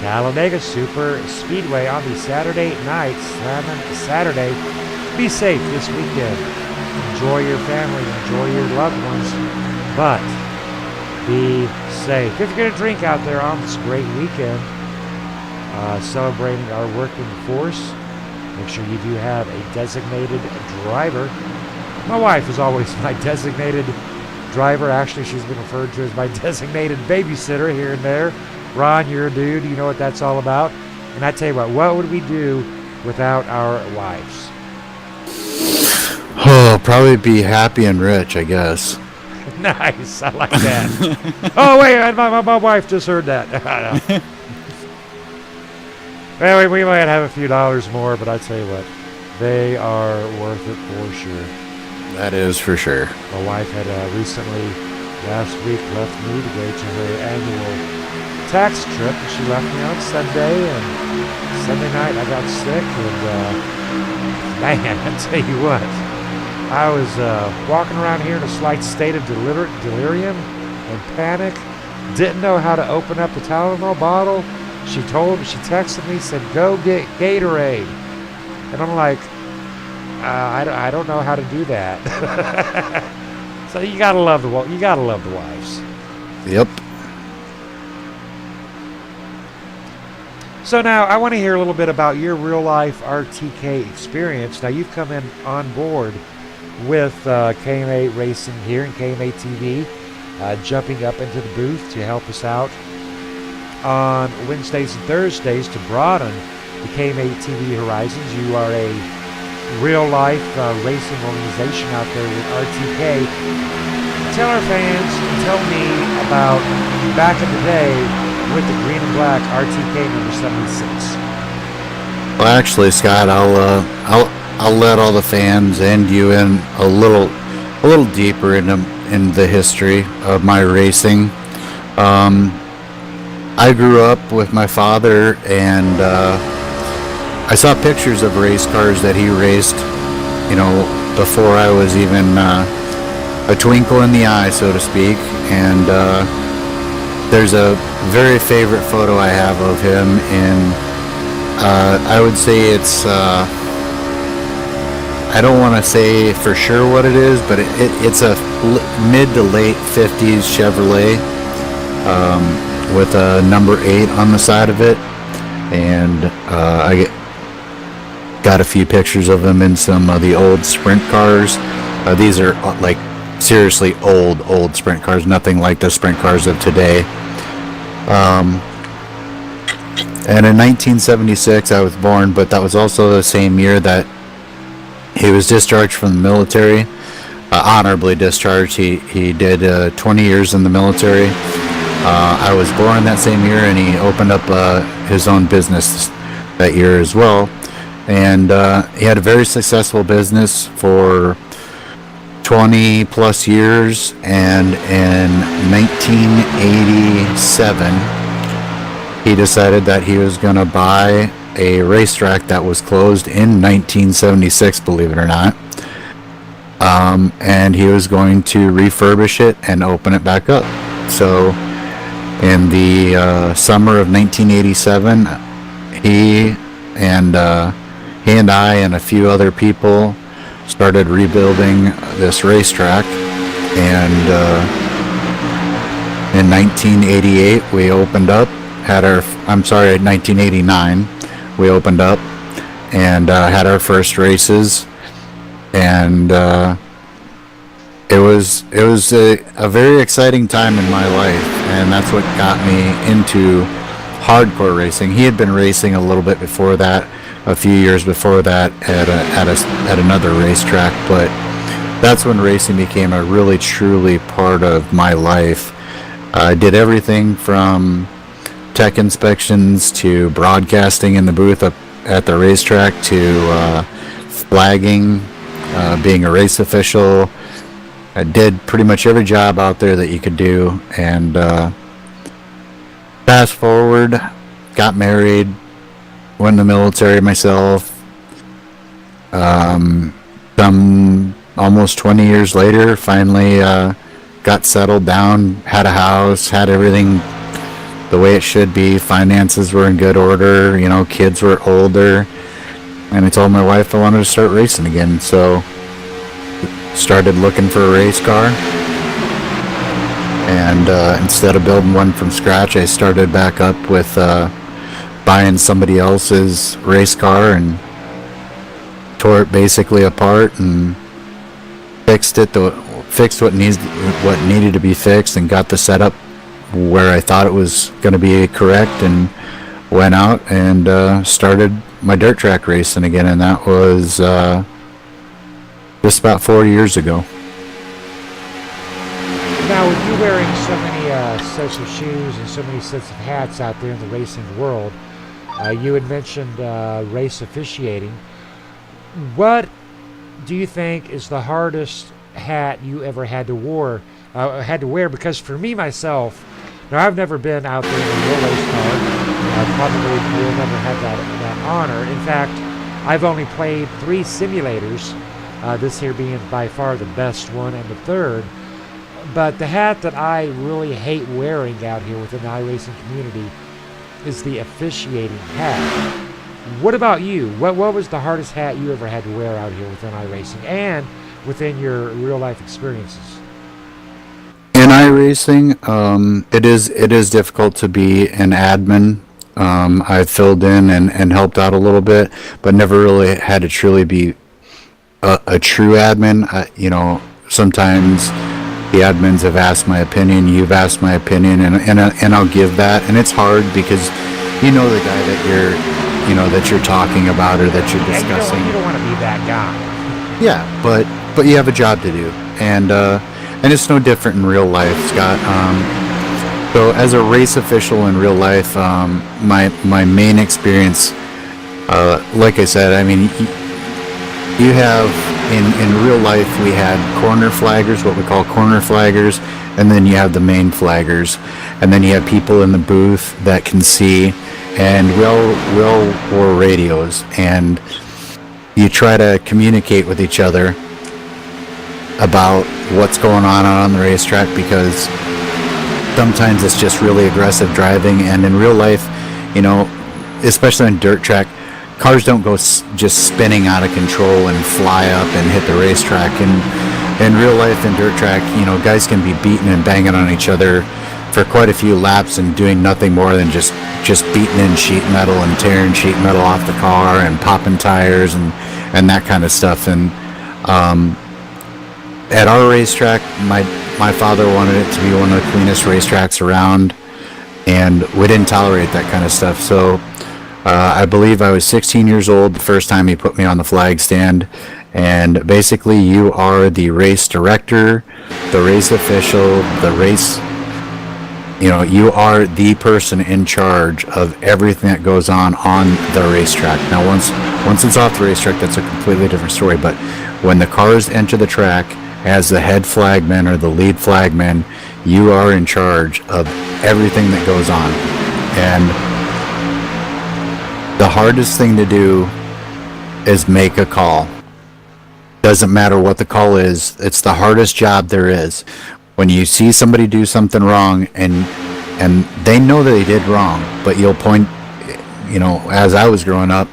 Talladega Super Speedway on the Saturday night. Slamming Saturday. Be safe this weekend. Enjoy your family. Enjoy your loved ones. But be safe. If you're going to drink out there on this great weekend, celebrating our working force, make sure you do have a designated driver. My wife is always my designated driver. Actually, she's been referred to as my designated babysitter here and there. Ron, you're a dude. You know what that's all about. And I tell you what would we do without our wives? Oh, probably be happy and rich, I guess. Nice. I like that. Oh, wait. My wife just heard that. Well, we might have a few dollars more, but I tell you what, they are worth it for sure. That is for sure. My wife had recently, last week, left me to go to her annual tax trip. She left me on Sunday, and Sunday night I got sick, and man, I tell you what, I was walking around here in a slight state of delirium and panic. Didn't know how to open up the Tylenol bottle. She texted me, said, "Go get Gatorade," and I'm like, I don't know how to do that. So you gotta love the wives. Yep. So now I want to hear a little bit about your real life RTK experience. Now you've come in on board with KMA Racing here and KMA TV, jumping up into the booth to help us out on Wednesdays and Thursdays to broaden the KMA TV horizons. You are a real-life racing organization out there with RTK. Tell our fans and tell me about back in the day with the green and black RTK number 76. Well, actually, Scott, I'll let all the fans and you in a little deeper in the history of my racing. I grew up with my father, and I saw pictures of race cars that he raced, before I was even a twinkle in the eye, so to speak. And there's a very favorite photo I have of him, and I would say it's, I don't want to say for sure what it is, but it's a mid to late 50s Chevrolet with a number 8 on the side of it. And I got a few pictures of him in some of the old sprint cars. These are like seriously old sprint cars, nothing like the sprint cars of today. And in 1976 I was born, but that was also the same year that he was discharged from the military, honorably discharged. He did 20 years in the military. I was born that same year, and he opened up his own business that year as well. And he had a very successful business for 20 plus years. And in 1987, he decided that he was going to buy a racetrack that was closed in 1976, believe it or not. And he was going to refurbish it and open it back up. So in the summer of 1987, he and I and a few other people started rebuilding this racetrack. And in 1988, we opened up. 1989, we opened up and had our first races, and it was a very exciting time in my life, and that's what got me into hardcore racing. He had been racing a little bit before that, a few years before that at another racetrack, but that's when racing became a really truly part of my life. I did everything from tech inspections to broadcasting in the booth up at the racetrack to flagging, being a race official. I did pretty much every job out there that you could do. And fast forward, got married, went in the military myself. Some almost 20 years later, finally got settled down, had a house, had everything the way it should be. Finances were in good order, you know, kids were older. And I told my wife I wanted to start racing again, so started looking for a race car. And instead of building one from scratch, I started back up with buying somebody else's race car and tore it basically apart and fixed what needed to be fixed, and got the setup where I thought it was going to be correct, and went out and started my dirt track racing again, and that was just about 4 years ago. Now, with you wearing so many sets of shoes and so many sets of hats out there in the racing world, you had mentioned race officiating. What do you think is the hardest hat you ever had to wear? Because for me myself, now I've never been out there in a real race car. I probably will never have that honor. In fact, I've only played 3 simulators. This here being by far the best one and the third. But the hat that I really hate wearing out here within the iRacing community is the officiating hat. What about you? What was the hardest hat you ever had to wear out here within iRacing and within your real life experiences? In iRacing, it is difficult to be an admin. I've filled in and helped out a little bit, but never really had to truly be a true admin. You know, sometimes the admins have asked my opinion, you've asked my opinion, and I'll give that. And it's hard because you know the guy that you're talking about or that you're discussing. You don't want to be that guy. Yeah, but you have a job to do, and it's no different in real life, Scott. So as a race official in real life, my main experience, like I said, I mean, you have in real life we had corner flaggers, what we call corner flaggers, and then you have the main flaggers, and then you have people in the booth that can see, and we all wore radios, and you try to communicate with each other about what's going on the racetrack, because sometimes it's just really aggressive driving, and in real life, you know, especially on dirt track, cars don't go just spinning out of control and fly up and hit the racetrack. And in real life in dirt track, you know, guys can be beating and banging on each other for quite a few laps and doing nothing more than just beating in sheet metal and tearing sheet metal off the car and popping tires and that kind of stuff. And at our racetrack, my father wanted it to be one of the cleanest racetracks around, and we didn't tolerate that kind of stuff. So I believe I was 16 years old the first time he put me on the flag stand, and basically you are the race director, the race official, the race, you know, you are the person in charge of everything that goes on the racetrack. Now once it's off the racetrack, that's a completely different story, but when the cars enter the track, as the head flagman or the lead flagman, you are in charge of everything that goes on. And the hardest thing to do is make a call. Doesn't matter what the call is, it's the hardest job there is. When you see somebody do something wrong and they know that they did wrong, but you'll point, you know, as I was growing up,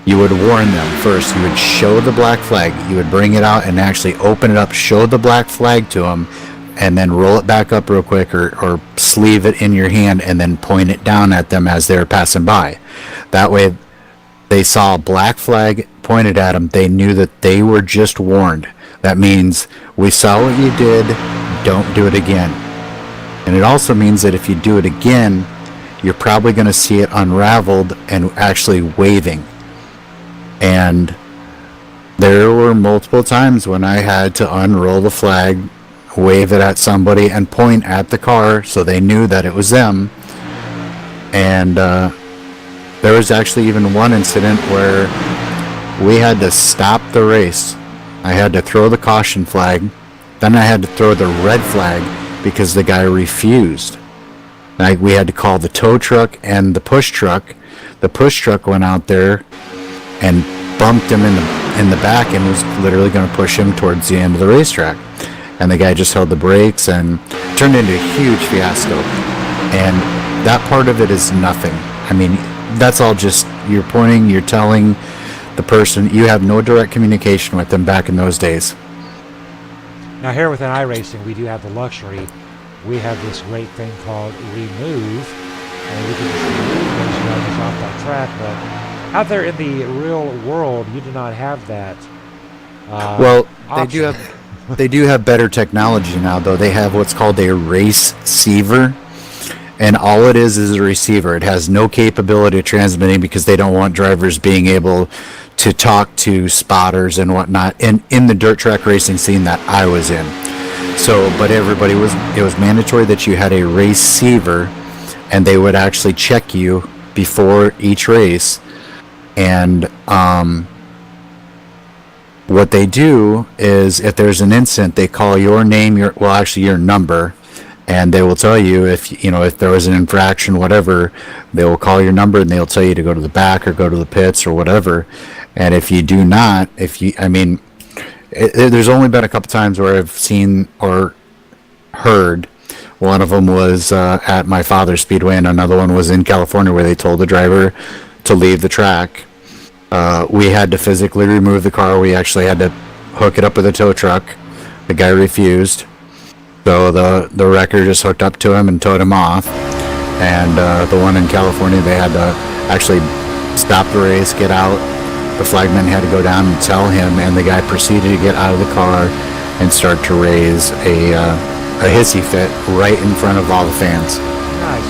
you would warn them first. You would show the black flag. You would bring it out and actually open it up, show the black flag to them, and then roll it back up real quick or sleeve it in your hand and then point it down at them as they're passing by. That way, they saw a black flag pointed at them. They knew that they were just warned. That means we saw what you did, don't do it again. And it also means that if you do it again, you're probably going to see it unraveled and actually waving. And there were multiple times when I had to unroll the flag wave it at somebody, and point at the car so they knew that it was them. And there was actually even one incident where we had to stop the race. I had to throw the caution flag, then I had to throw the red flag because the guy refused. We had to call the tow truck and the push truck. The push truck went out there and bumped him in the back and was literally going to push him towards the end of the racetrack. And the guy just held the brakes and turned into a huge fiasco. And that part of it is nothing. I mean, that's all just you're pointing, you're telling the person. You have no direct communication with them back in those days. Now here within iRacing, we do have the luxury. We have this great thing called Remove, and we can just remove those drivers off that track. But out there in the real world, you do not have that. Well, option. they do have better technology now, though. They have what's called a receiver, and all it is a receiver. It has no capability of transmitting because they don't want drivers being able to talk to spotters and whatnot in the dirt track racing scene that I was in. So, but it was mandatory that you had a receiver, and they would actually check you before each race. And what they do is, if there's an incident, they call your name, your number, and they will tell you if there was an infraction, whatever. They will call your number and they'll tell you to go to the back or go to the pits or whatever. And if you do not, there's only been a couple times where I've seen or heard. One of them was at my father's speedway, and another one was in California where they told the driver to leave the track. We had to physically remove the car. We actually had to hook it up with a tow truck. The guy refused. So the wrecker just hooked up to him and towed him off. And the one in California, they had to actually stop the race, get out. The flagman had to go down and tell him, and the guy proceeded to get out of the car and start to raise a hissy fit right in front of all the fans. Nice. The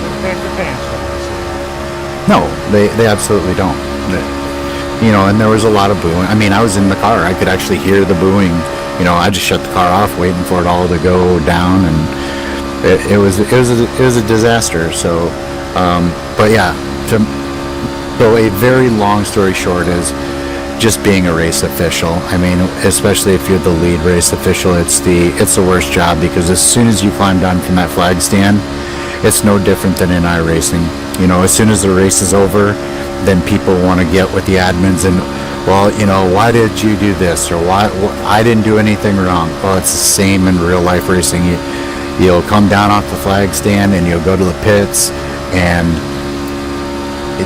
fans No, they absolutely don't. And there was a lot of booing. I mean, I was in the car. I could actually hear the booing. I just shut the car off, waiting for it all to go down, and it was a disaster. So, but yeah. So a very long story short is just being a race official. I mean, especially if you're the lead race official, it's the worst job, because as soon as you climb down from that flag stand, it's no different than in iRacing. As soon as the race is over, then people want to get with the admins and, well, why did you do this, or why I didn't do anything wrong. Well, it's the same in real life racing. You'll come down off the flag stand and you'll go to the pits, and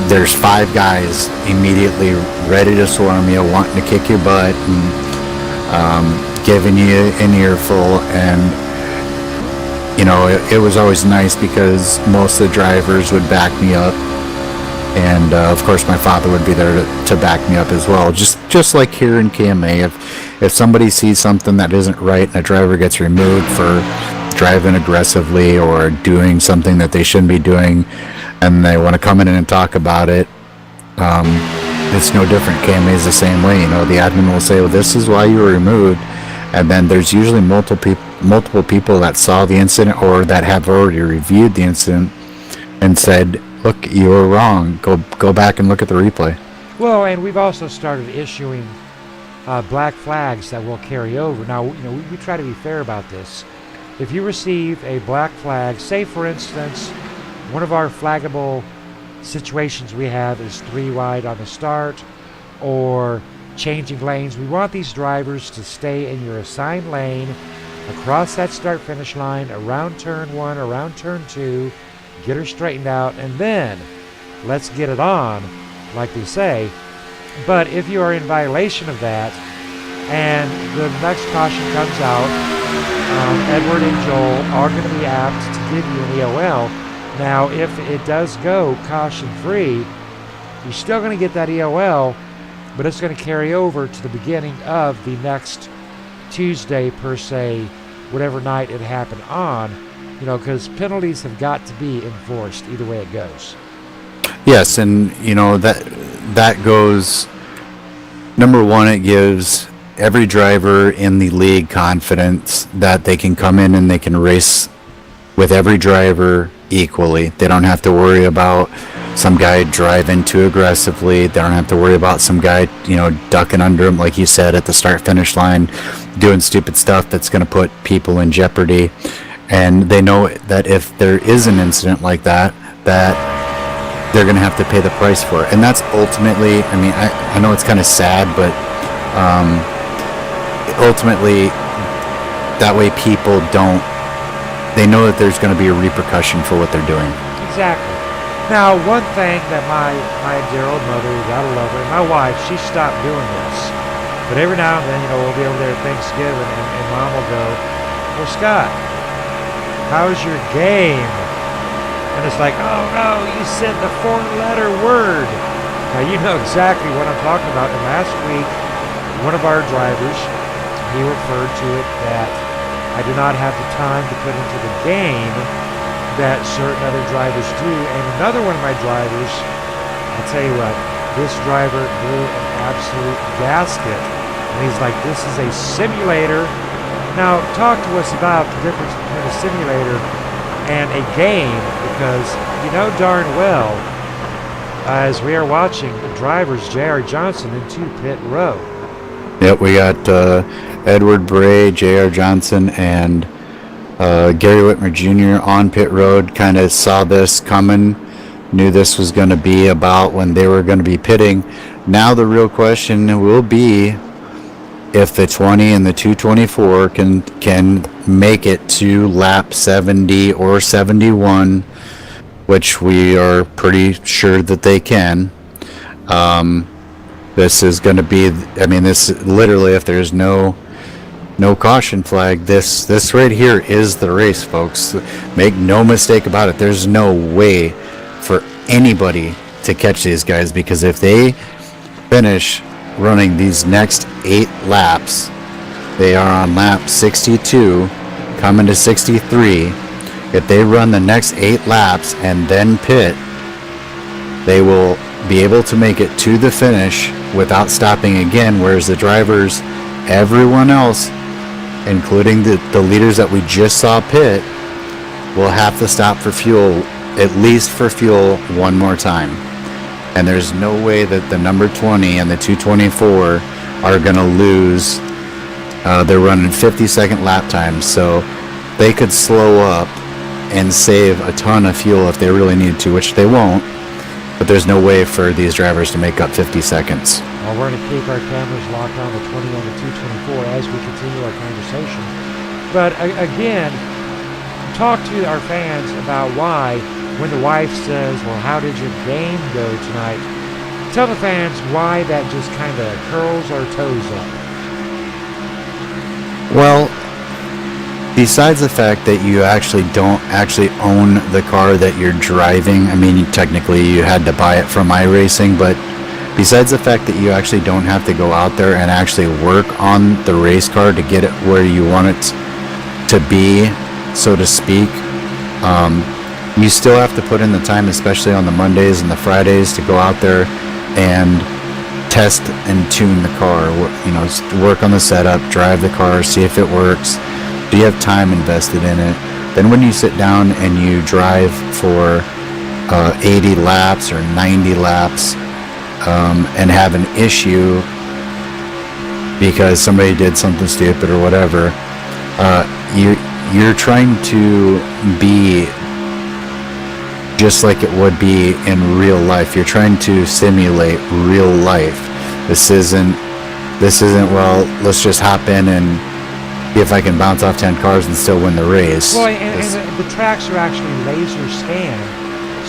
there's 5 guys immediately ready to swarm you, wanting to kick your butt and giving you an earful. And it was always nice because most of the drivers would back me up, and of course my father would be there to back me up as well, just like here in KMA. If somebody sees something that isn't right and a driver gets removed for driving aggressively or doing something that they shouldn't be doing, and they want to come in and talk about it, it's no different. KMA is the same way. The admin will say, well, this is why you were removed, and then there's usually multiple people that saw the incident or that have already reviewed the incident and said, look, you were wrong. Go back and look at the replay. Well, and we've also started issuing black flags that will carry over. Now, we try to be fair about this. If you receive a black flag, say for instance, one of our flaggable situations we have is 3 wide on the start or changing lanes. We want these drivers to stay in your assigned lane, across that start-finish line, around turn 1, around turn 2, get her straightened out, and then let's get it on, like they say. But if you are in violation of that and the next caution comes out, Edward and Joel are going to be apt to give you an EOL. Now, if it does go caution-free, you're still going to get that EOL, but it's going to carry over to the beginning of the next Tuesday, per se, whatever night it happened on, because penalties have got to be enforced either way it goes. Yes, and that goes, number one, it gives every driver in the league confidence that they can come in and they can race with every driver equally. They don't have to worry about some guy driving too aggressively. They don't have to worry about some guy, ducking under them, like you said, at the start-finish line, doing stupid stuff that's going to put people in jeopardy. And they know that if there is an incident like that they're going to have to pay the price for it. And that's ultimately, I know it's kind of sad, but ultimately, that way people they know that there's going to be a repercussion for what they're doing. Exactly. Now, one thing that my dear old mother, gotta love her, and my wife, she stopped doing this. But every now and then, we'll be over there at Thanksgiving, and Mom will go, "Well, Scott, how's your game?" And it's like, "Oh no, you said the 4-letter word." Now, you know exactly what I'm talking about. And last week, one of our drivers, he referred to it that I do not have the time to put into the game that certain other drivers do. And another one of my drivers, I'll tell you what, this driver blew an absolute gasket. And he's like, "This is a simulator." Now, talk to us about the difference between a simulator and a game, because you know darn well, as we are watching the drivers, J.R. Johnson into pit row. Yep, we got Edward Bray, J.R. Johnson, and Gary Whitmer Jr. on pit road. Kind of saw this coming, knew this was going to be about when they were going to be pitting. Now the real question will be if the 20 and the 224 can make it to lap 70 or 71, which we are pretty sure that they can. This is going to be, this literally, if there's no caution flag, this right here is the race, folks. Make no mistake about it. There's no way for anybody to catch these guys, because if they finish running these next 8 laps, they are on lap 62 coming to 63. If they run the next 8 laps and then pit, they will be able to make it to the finish without stopping again, whereas the drivers, everyone else, including the leaders that we just saw pit, will have to stop for fuel, at least for fuel, one more time. And there's no way that the number 20 and the 224 are going to lose. They're running 50-second lap times, so they could slow up and save a ton of fuel if they really need to, which they won't. But there's no way for these drivers to make up 50 seconds. Well, we're going to keep our cameras locked on the 20 and the 224 as we continue our conversation. But again, talk to our fans about why, when the wife says, "Well, how did your game go tonight?" Tell the fans why that just kind of curls our toes up. Well, besides the fact that you actually don't actually own the car that you're driving, technically you had to buy it from iRacing, but besides the fact that you actually don't have to go out there and actually work on the race car to get it where you want it to be, so to speak, you still have to put in the time, especially on the Mondays and the Fridays, to go out there and test and tune the car. Work on the setup, drive the car, see if it works. Do you have time invested in it? Then when you sit down and you drive for 80 laps or 90 laps and have an issue because somebody did something stupid or whatever, you're trying to be just like it would be in real life. You're trying to simulate real life. This isn't, well, let's just hop in and see if I can bounce off 10 cars and still win the race. Well, and the tracks are actually laser scanned,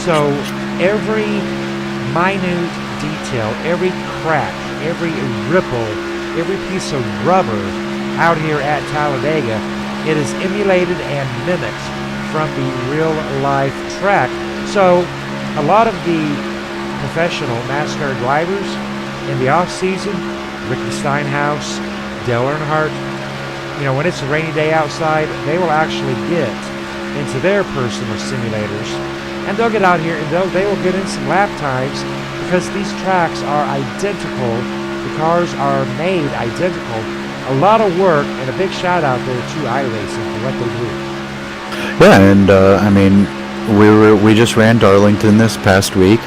so every minute detail, every crack, every ripple, every piece of rubber out here at Talladega, it is emulated and mimicked from the real life track. So a lot of the professional NASCAR drivers in the off season, Ricky Stenhouse, Dale Earnhardt, when it's a rainy day outside, they will actually get into their personal simulators, and they'll get out here and they will get in some lap times, because these tracks are identical. The cars are made identical a lot of work, and a big shout out there to iRacing for what they do. Yeah, and I mean, we just ran Darlington this past week,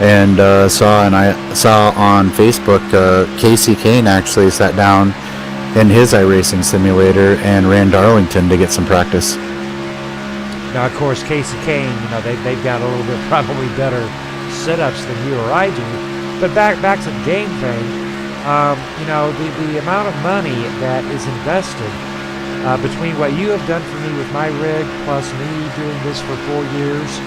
and I saw on Facebook Casey Kane actually sat down in his iRacing simulator and ran Darlington to get some practice. Now, of course, Casey Kane, they've got a little bit probably better setups than you or I do. But back to the game thing, the amount of money that is invested between what you have done for me with my rig plus me doing this for 4 years,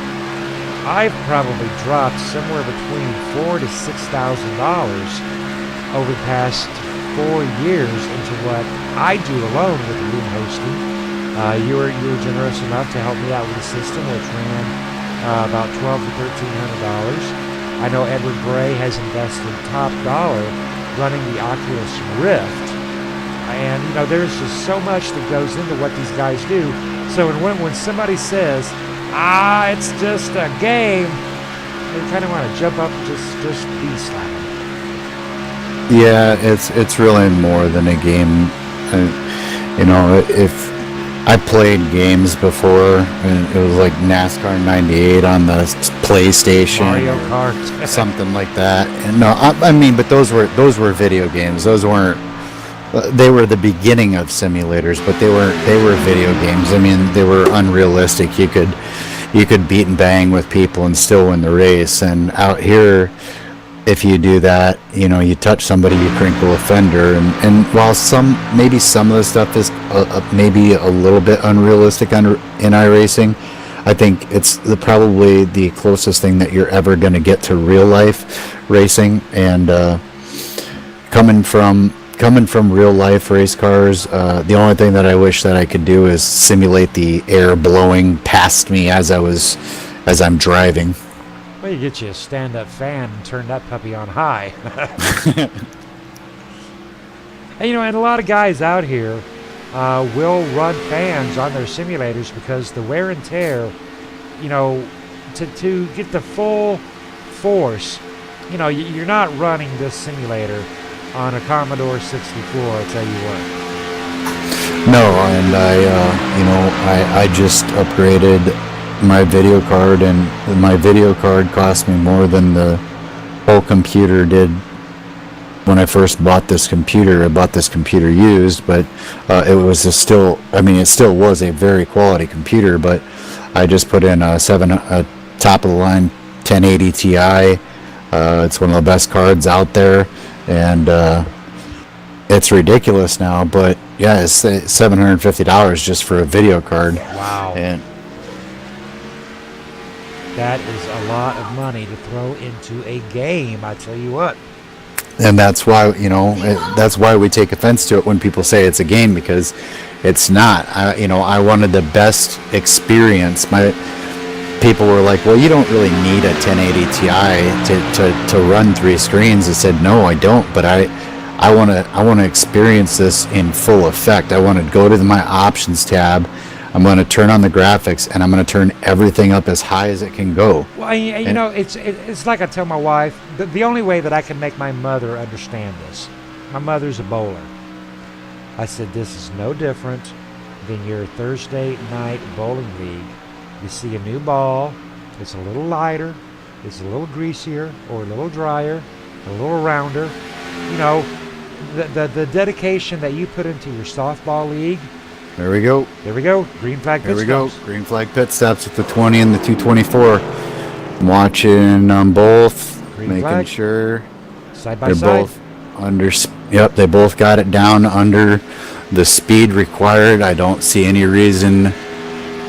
I've probably dropped somewhere between $4,000 to $6,000 over the past 4 years into what I do alone with the room hosting. You were generous enough to help me out with the system, which ran about $1,200 to $1,300. I know Edward Bray has invested top dollar running the Oculus Rift, and there's just so much that goes into what these guys do. So when somebody says, it's just a game, they kind of want to jump up and just be slapping. Yeah, it's really more than a game. If I played games before, and it was like NASCAR '98 on the PlayStation, Mario Kart, something like that. And no, I mean, but those were video games. Those weren't. They were the beginning of simulators, but they were video games. I mean, they were unrealistic. You could beat and bang with people and still win the race. And out here, if you do that, you touch somebody, you crinkle a fender. And while maybe some of the stuff is maybe a little bit unrealistic in iRacing, I think it's probably the closest thing that you're ever going to get to real life racing. And coming from real life race cars, the only thing that I wish that I could do is simulate the air blowing past me as I'm driving. Well, you get you a stand-up fan and turn that puppy on high. And a lot of guys out here will run fans on their simulators because the wear and tear, to get the full force, you're not running this simulator on a Commodore 64, I'll tell you what. No, and I just upgraded my video card, and my video card cost me more than the whole computer did when I first bought this computer. I bought this computer used, but it still was a very quality computer, but I just put in a top of the line 1080 Ti. It's one of the best cards out there, and it's ridiculous now, but yeah, it's $750 just for a video card. Wow. And that is a lot of money to throw into a game, I tell you what. And that's why, that's why we take offense to it when people say it's a game, because it's not. I wanted the best experience. People were like, well, you don't really need a 1080 Ti to run 3 screens. I said, no, I don't, but I want to experience this in full effect. I want to go to my options tab. I'm going to turn on the graphics, and I'm going to turn everything up as high as it can go. Well, it's like I tell my wife, the only way that I can make my mother understand this. My mother's a bowler. I said, this is no different than your Thursday night bowling league. You see a new ball, it's a little lighter, it's a little greasier, or a little drier, a little rounder. The dedication that you put into your softball league. There we go. Green flag pit stops. There we go. Green flag pit stops with the 20 and the 224. I'm watching both, Green making flag. sure Side by they're side. both under. Yep, they both got it down under the speed required. I don't see any reason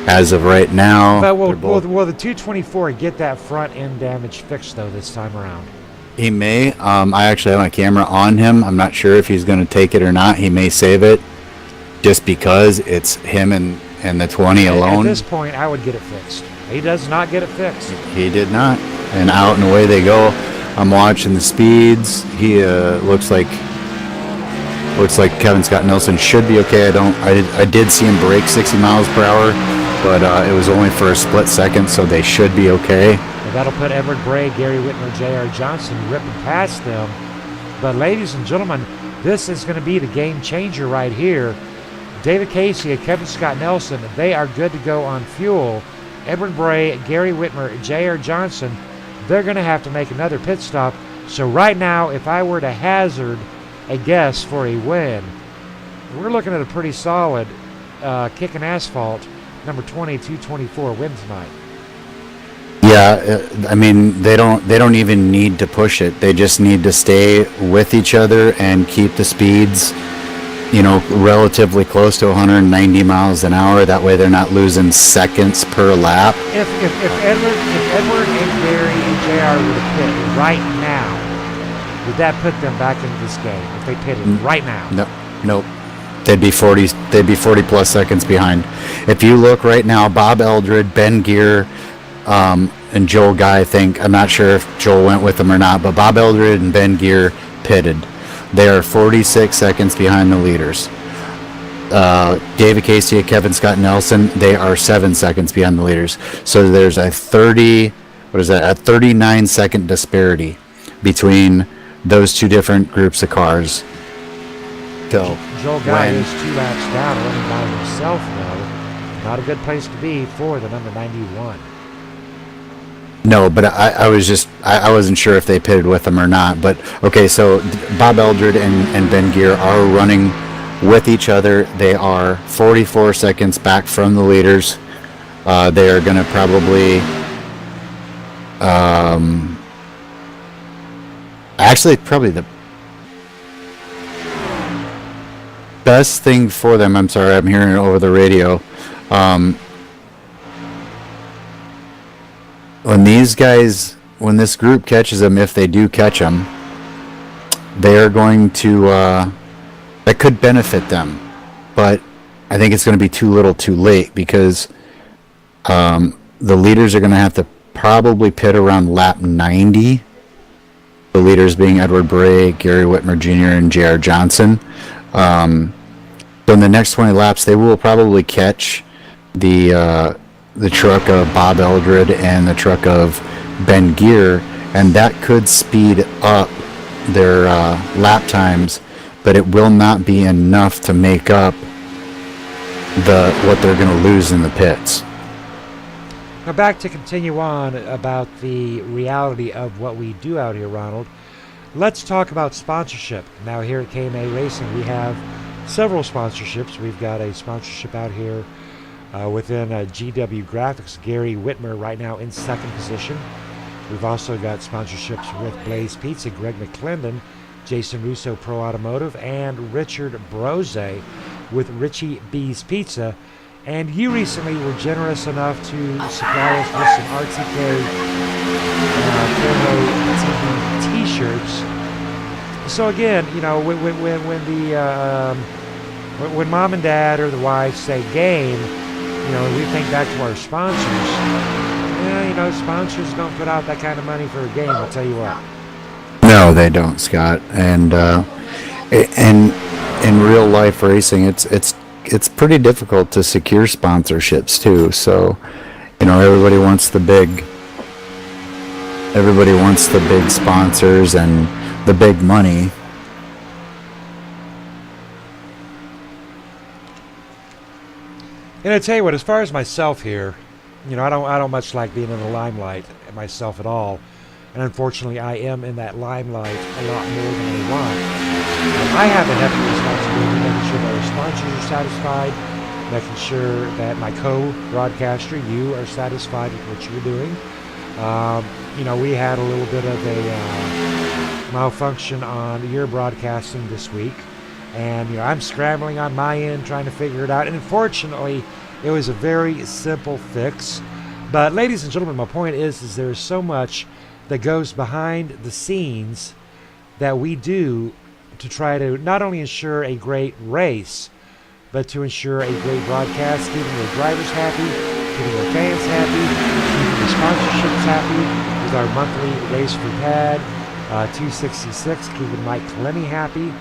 as of right now. But will both- the 224 get that front end damage fixed though this time around? He may. I actually have my camera on him. I'm not sure if he's going to take it or not. He may save it, just because it's him and the 20 alone. At this point, I would get it fixed. He does not get it fixed. He did not. And out and away they go. I'm watching the speeds. He looks like Kevin Scott Nelson should be okay. I did see him break 60 miles per hour, but it was only for a split second, so they should be okay. And that'll put Everett Bray, Gary Whitmer, J.R. Johnson ripping past them. But ladies and gentlemen, This is going to be the game changer right here. David Casey and Kevin Scott Nelson, they are good to go on fuel. Edward Bray, Gary Whitmer, J.R. Johnson, they're going to have to make another pit stop. So right now, if I were to hazard a guess for a win, we're looking at a pretty solid kicking asphalt number 22-24 win tonight. Yeah, I mean they don't even need to push it. They just need to stay with each other and keep the speeds, relatively close to 190 miles an hour. That way they're not losing seconds per lap. If Edward and Gary and JR were to pit right now, would that put them back into this game? If they pitted right now? Nope. They'd be 40 plus seconds behind. If you look right now, Bob Eldred, Ben Gear, and Joel Guy, I'm not sure if Joel went with them or not, but Bob Eldred and Ben Gear pitted. They are 46 seconds behind the leaders. David Casey and Kevin Scott Nelson, they are 7 seconds behind the leaders. So there's a 39 second disparity between those two different groups of cars. So Joel Guy is 2 laps down, running by himself though. Not a good place to be for the number 91. No, but I wasn't sure if they pitted with them or not. But okay, so Bob Eldred and Ben Gear are running with each other. They are 44 seconds back from the leaders. They are going to probably, probably the best thing for them. I'm sorry, I'm hearing it over the radio. When this group catches them, if they do catch them, they are going to, that could benefit them. But I think it's going to be too little too late because the leaders are going to have to probably pit around lap 90. The leaders being Edward Bray, Gary Whitmer Jr., and J.R. Johnson. So in the next 20 laps, they will probably catch the truck of Bob Eldred and the truck of Ben Gear, and that could speed up their lap times, but it will not be enough to make up what they're going to lose in the pits. Now back to continue on about the reality of what we do out here, Ronald. Let's talk about sponsorship. Now here at KMA Racing, we have several sponsorships. We've got a sponsorship out here within GW Graphics, Gary Whitmer right now in second position. We've also got sponsorships with Blaze Pizza, Greg McClendon, Jason Russo Pro Automotive, and Richard Brose with Richie B's Pizza. And you recently were generous enough to supply us with some RTK Turbo TV T-shirts. So again, when mom and dad or the wife say game, we think back to our sponsors. Sponsors don't put out that kind of money for a game, I'll tell you what. No, they don't, Scott. And in real life racing, it's pretty difficult to secure sponsorships too. So, everybody wants the big sponsors and the big money. And I tell you what, as far as myself here, I don't much like being in the limelight myself at all. And unfortunately, I am in that limelight a lot more than I want. I have a heavy responsibility making sure that our sponsors are satisfied, making sure that my co-broadcaster, you, are satisfied with what you're doing. We had a little bit of a malfunction on your broadcasting this week. And, I'm scrambling on my end trying to figure it out. And unfortunately, it was a very simple fix. But ladies and gentlemen, my point is there's so much that goes behind the scenes that we do to try to not only ensure a great race, but to ensure a great broadcast, keeping the drivers happy, keeping the fans happy, keeping the sponsorships happy with our monthly Race for Pad 266, keeping Mike Clemmy happy.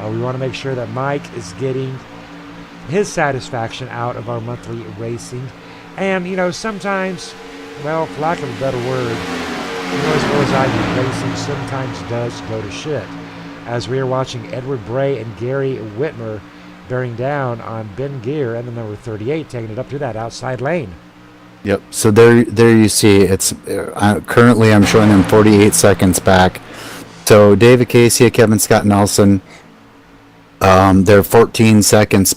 We want to make sure that Mike is getting his satisfaction out of our monthly racing. And, sometimes, well, for lack of a better word, as well as I do, racing sometimes does go to shit. as we are watching Edward Bray and Gary Whitmer bearing down on Ben Gear and the number 38 taking it up to that outside lane. Yep. So there you see. It's currently I'm showing them 48 seconds back. So David Casey, Kevin Scott Nelson, they're 14 seconds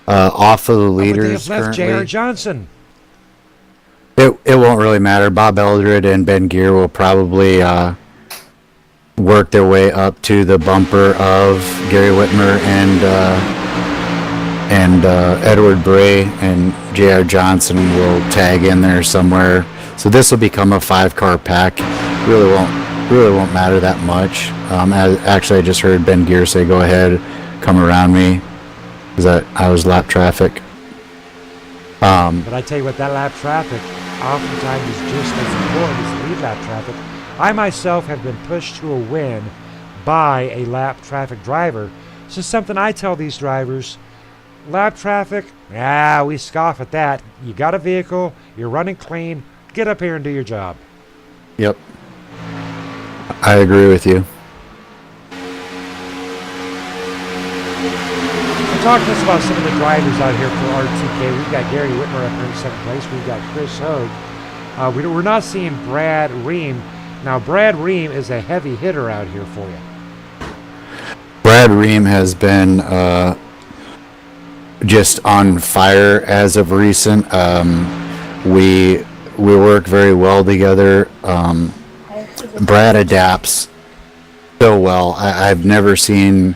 off of the But they leaders have left J.R. currently. Johnson. It won't really matter. Bob Eldred and Ben Gear will probably work their way up to the bumper of Gary Whitmer and Edward Bray, and J.R. Johnson will tag in there somewhere. So this will become a 5-car pack. Really won't matter that much. Actually, I just heard Ben Gear say, "Go ahead, come around me," because I was lap traffic. But I tell you what, that lap traffic oftentimes is just as important as the lead lap traffic. I myself have been pushed to a win by a lap traffic driver. So something I tell these drivers, lap traffic, we scoff at that. You got a vehicle, you're running clean, get up here and do your job. Yep. I agree with you. Talk to us about some of the drivers out here for RTK. We've got Gary Whitmer up here in second place. We've got Chris Hogue. We're not seeing Brad Ream. Now, Brad Ream is a heavy hitter out here for you. Brad Ream has been just on fire as of recent. We work very well together. Brad adapts so well. I've never seen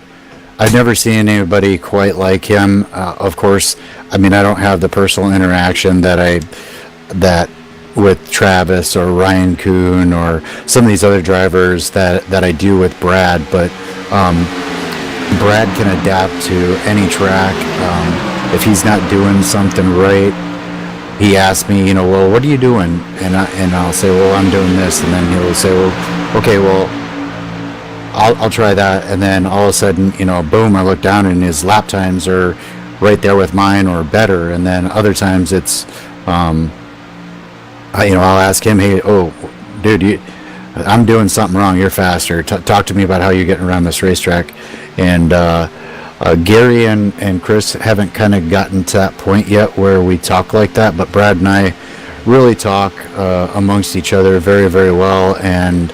anybody quite like him. Of course, I mean, I don't have the personal interaction that with Travis or Ryan Kuhn or some of these other drivers that I do with Brad, but Brad can adapt to any track. If he's not doing something right, he asks me, well, what are you doing? And I'll say, well, I'm doing this, and then he'll say, well, okay, well, I'll try that, and then all of a sudden, boom, I look down and his lap times are right there with mine or better, and then other times it's, I'll ask him, hey, dude, I'm doing something wrong, you're faster, talk to me about how you're getting around this racetrack, and Gary and Chris haven't kind of gotten to that point yet where we talk like that, but Brad and I really talk amongst each other very, very well, and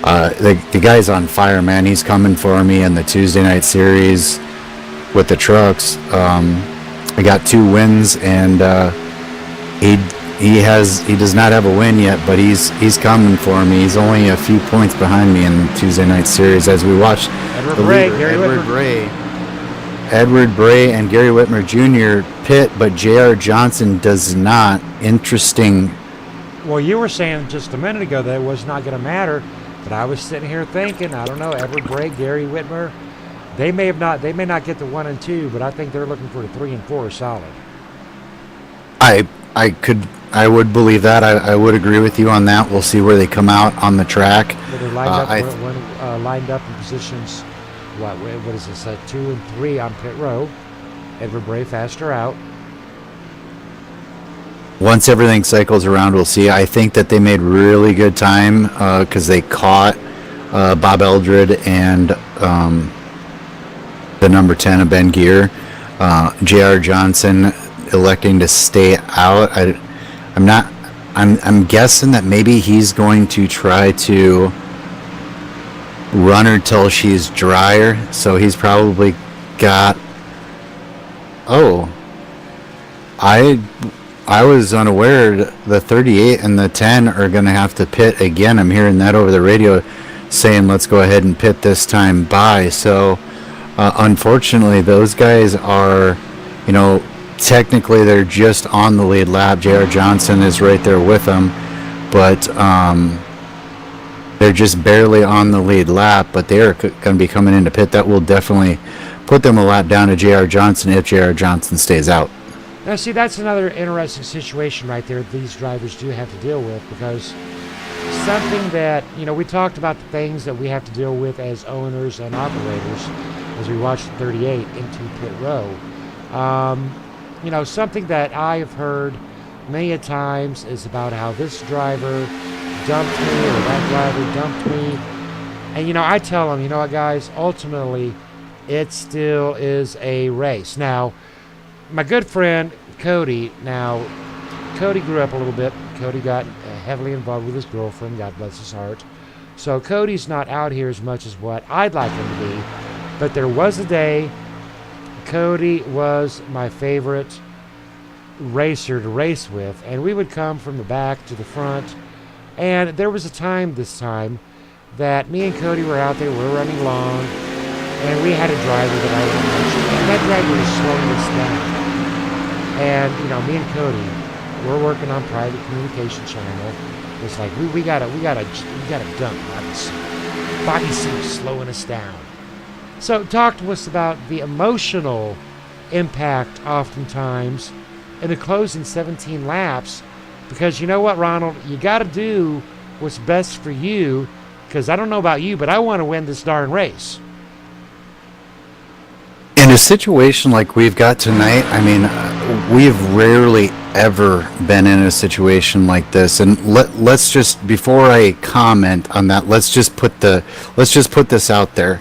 the guy's on fire, man. He's coming for me in the Tuesday night series with the trucks. I got 2 wins, and he does not have a win yet, but he's coming for me. He's only a few points behind me in the Tuesday night series as we watch Edward Bray and Gary Whitmer Jr. pit, but J.R. Johnson does not. Interesting. Well, you were saying just a minute ago that it was not going to matter. But I was sitting here thinking, I don't know, Edward Bray, Gary Whitmer, they may not get the 1 and 2, but I think they're looking for the 3 and 4 solid. I would believe that. I would agree with you on that. We'll see where they come out on the track. But they're lined up in positions. What is this? 2 and 3 on pit row. Edward Bray faster out. Once everything cycles around, we'll see. I think that they made really good time because they caught Bob Eldred and the number 10 of Ben Gear. J.R. Johnson electing to stay out. I'm guessing that maybe he's going to try to run her till she's drier. So he's probably got. I was unaware the 38 and the 10 are going to have to pit again. I'm hearing that over the radio saying let's go ahead and pit this time by. So unfortunately, those guys are, technically they're just on the lead lap. J.R. Johnson is right there with them, but they're just barely on the lead lap, but they are going to be coming into pit. That will definitely put them a lap down to J.R. Johnson if J.R. Johnson stays out. Now, see, that's another interesting situation right there these drivers do have to deal with, because something that, we talked about the things that we have to deal with as owners and operators as we watch the 38 into pit row. Something that I have heard many a times is about how this driver dumped me or that driver dumped me. And, I tell them, you know what, guys, ultimately, it still is a race. Now, my good friend, Cody, Cody grew up a little bit. Cody got heavily involved with his girlfriend, God bless his heart. So Cody's not out here as much as what I'd like him to be. But there was a day Cody was my favorite racer to race with. And we would come from the back to the front. And there was a time this time that me and Cody were out there, we were running long, and we had a driver that I would mention. And that driver was slowing us down. And, me and Cody, we're working on private communication channel. It's like we gotta dump Bobby's. Bobby seems slowing us down. So talk to us about the emotional impact oftentimes in the closing 17 laps, because you know what, Ronald, you got to do what's best for you, because I don't know about you, but I want to win this darn race. In a situation like we've got tonight, I mean, we've rarely ever been in a situation like this. And let's just, before I comment on that, let's just put this out there.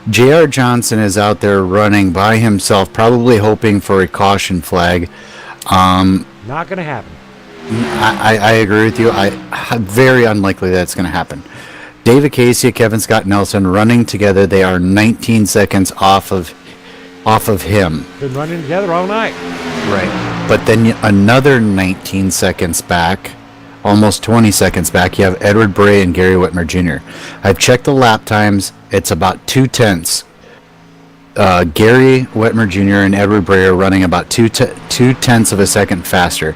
J.R. Johnson is out there running by himself, probably hoping for a caution flag. Not going to happen. I agree with you. Very unlikely that's going to happen. David Casey and Kevin Scott Nelson running together. They are 19 seconds off of him. Been running together all night. Right. But then another 19 seconds back, almost 20 seconds back, you have Edward Bray and Gary Whitmer Jr. I've checked the lap times. It's about 2/10. Gary Whitmer Jr. and Edward Bray are running about 2/10 of a second faster.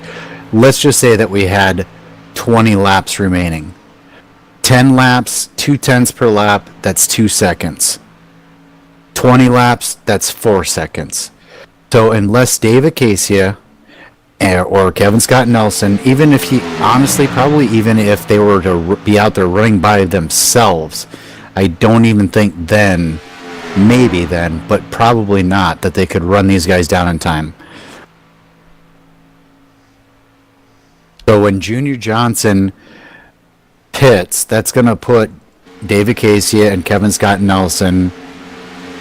Let's just say that we had 20 laps remaining. 10 laps, 2/10 per lap, that's 2 seconds. 20 laps, that's 4 seconds. So unless David Casey or Kevin Scott Nelson, even if even if they were to be out there running by themselves, I don't even think then, maybe then, but probably not, that they could run these guys down in time. So when Junior Johnson pits, that's going to put David Casey and Kevin Scott Nelson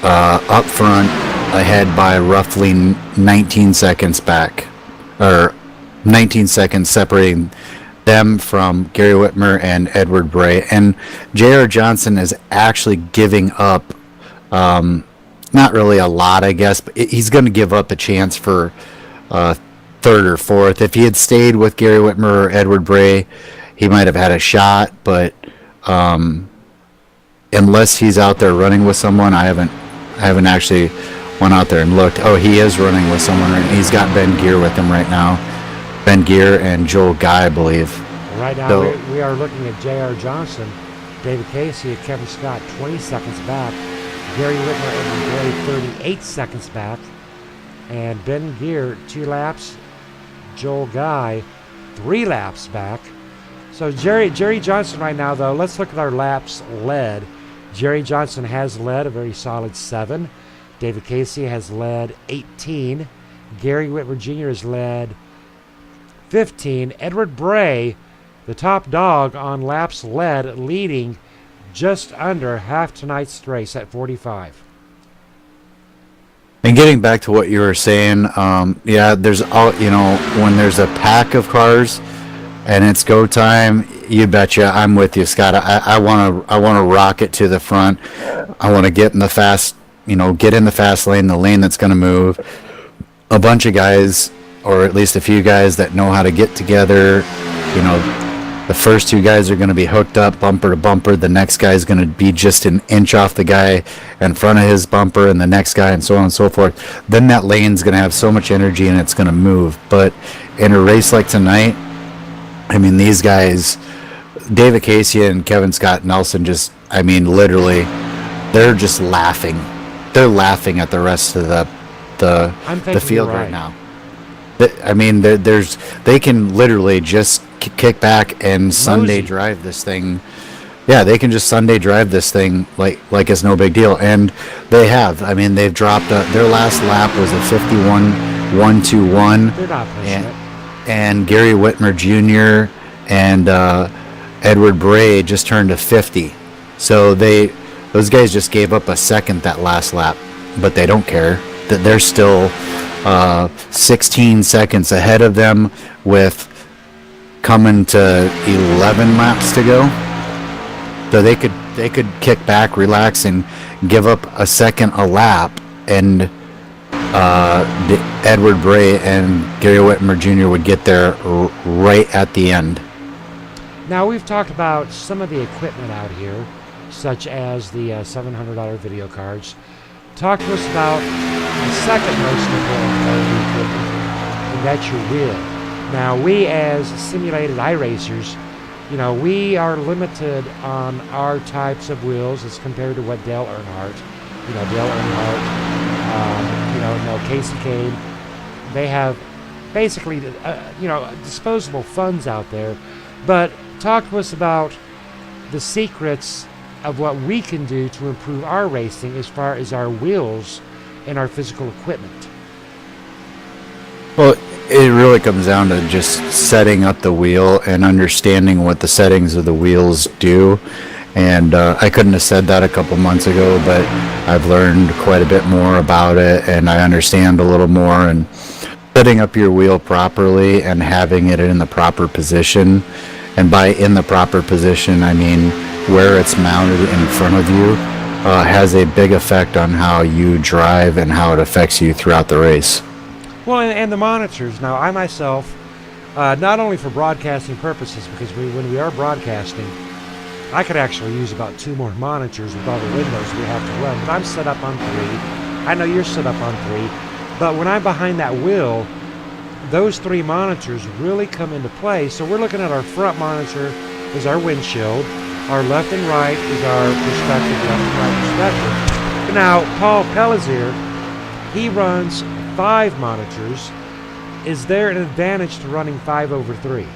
up front, ahead by roughly 19 seconds back, or 19 seconds separating them from Gary Whitmer and Edward Bray. And J.R. Johnson is actually giving up, not really a lot, I guess, but he's going to give up a chance for third or fourth. If he had stayed with Gary Whitmer or Edward Bray, he might have had a shot, but unless he's out there running with someone, I haven't actually went out there and looked. Oh, he is running with someone, and he's got Ben Gear with him right now. Ben Gear and Joel Guy, I believe. Right now, we are looking at J.R. Johnson, David Casey, and Kevin Scott 20 seconds back. Gary Whitmer and Bray 38 seconds back. And Ben Gear 2 laps. Joel Guy 3 laps back. So Jerry Johnson right now, though, let's look at our laps led. Jerry Johnson has led a very solid 7. David Casey has led 18. Gary Whitmer Jr. has led 15. Edward Bray, the top dog on laps led, leading just under half tonight's race at 45. And getting back to what you were saying, there's when there's a pack of cars and it's go time, you betcha, I'm with you, Scott. I want to rock it to the front. I want to get in the fast lane, the lane that's going to move. A bunch of guys, or at least a few guys that know how to get together. The first 2 guys are going to be hooked up bumper to bumper. The next guy is going to be just an inch off the guy in front of his bumper, and the next guy, and so on and so forth. Then that lane's going to have so much energy and it's going to move. But in a race like tonight, I mean, these guys, David Casey and Kevin Scott Nelson, literally, they're just laughing. They're laughing at the rest of the field right now. They can literally just kick back and Sunday drive this thing. Yeah, they can just Sunday drive this thing like it's no big deal, and they have. I mean, they've dropped their last lap was a 51.121. They're not pushing it. And Gary Whitmer Jr. and Edward Bray just turned to 50. So they Those guys just gave up a second that last lap, but they don't care. That they're still 16 seconds ahead of them with coming to 11 laps to go. So they could kick back, relax, and give up a second a lap, and Edward Bray and Gary Whitmer Jr. would get there right at the end. Now, we've talked about some of the equipment out here, such as the $700 video cards. Talk to us about the second most important part of the equipment, and that's your wheel. Now, we as simulated iRacers, you know, we are limited on our types of wheels as compared to what Dale Earnhardt, Casey Kane, they have basically, disposable funds out there. But talk to us about the secrets of what we can do to improve our racing as far as our wheels and our physical equipment. Well, it really comes down to just setting up the wheel and understanding what the settings of the wheels do. And I couldn't have said that a couple months ago, but I've learned quite a bit more about it, and I understand a little more. And setting up your wheel properly and having it in the proper position, and by in the proper position, I mean where it's mounted in front of you, has a big effect on how you drive and how it affects you throughout the race. Well, and the monitors. Now, I myself, not only for broadcasting purposes, because when we are broadcasting, I could actually use about 2 more monitors with all the windows we have to run. But I'm set up on 3. I know you're set up on 3. But when I'm behind that wheel, those 3 monitors really come into play. So we're looking at our front monitor is our windshield. Our left and right is our perspective, left and right perspective. Now, Paul Pellizier, he runs 5 monitors. Is there an advantage to running 5/3?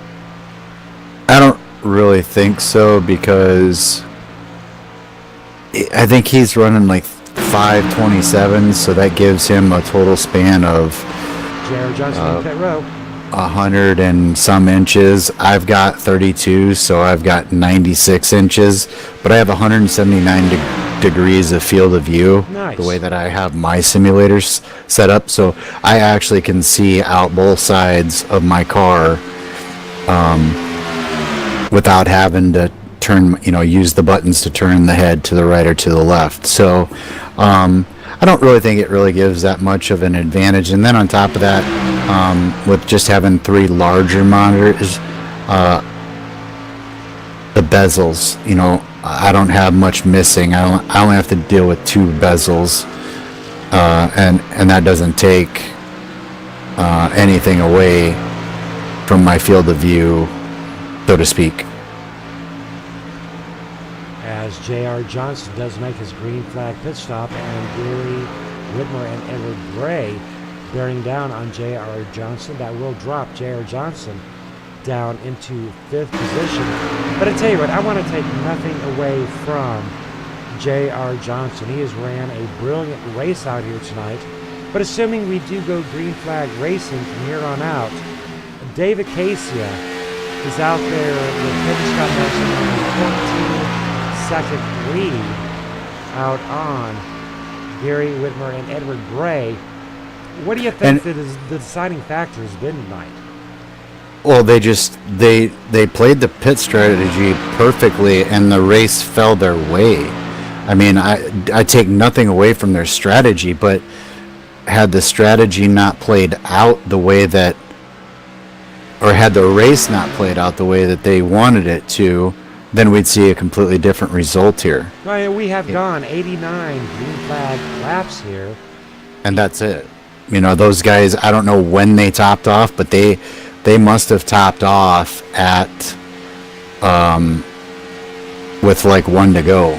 I don't really think so, because I think he's running like 527, so that gives him a total span of J.R. Johnson in pit row. 100 and some inches. I've got 32, so I've got 96 inches, but I have 179 degrees of field of view. Nice. The way that I have my simulators set up, so I actually can see out both sides of my car without having to turn, use the buttons to turn the head to the right or to the left. So I don't really think it really gives that much of an advantage. And then on top of that, with just having 3 larger monitors, the bezels, I don't have much missing. I only have to deal with 2 bezels, and that doesn't take anything away from my field of view, so to speak. As J.R. Johnson does make his green flag pit stop, and Gary Whitmer and Edward Bray bearing down on J.R. Johnson. That will drop J.R. Johnson down into 5th position. But I tell you what, I want to take nothing away from J.R. Johnson. He has ran a brilliant race out here tonight. But assuming we do go green flag racing from here on out, David Casia is out there with pit stop racing on a 14-second lead out on Gary Whitmer and Edward Bray. What do you think the deciding factor has been tonight? Well, they played the pit strategy perfectly, and the race fell their way. I mean, I take nothing away from their strategy, but had the strategy not played out the way that, or had the race not played out the way that they wanted it to, then we'd see a completely different result here. Well, we have gone 89 green flag laps here. And that's it. Those guys, I don't know when they topped off, but they must have topped off at with like 1 to go.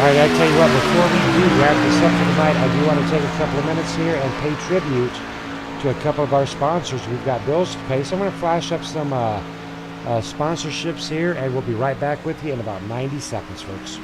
All right, I tell you what, before we do wrap this up for tonight, I do want to take a couple of minutes here and pay tribute to a couple of our sponsors. We've got bills to pay, so I'm going to flash up some sponsorships here, and we'll be right back with you in about 90 seconds, folks.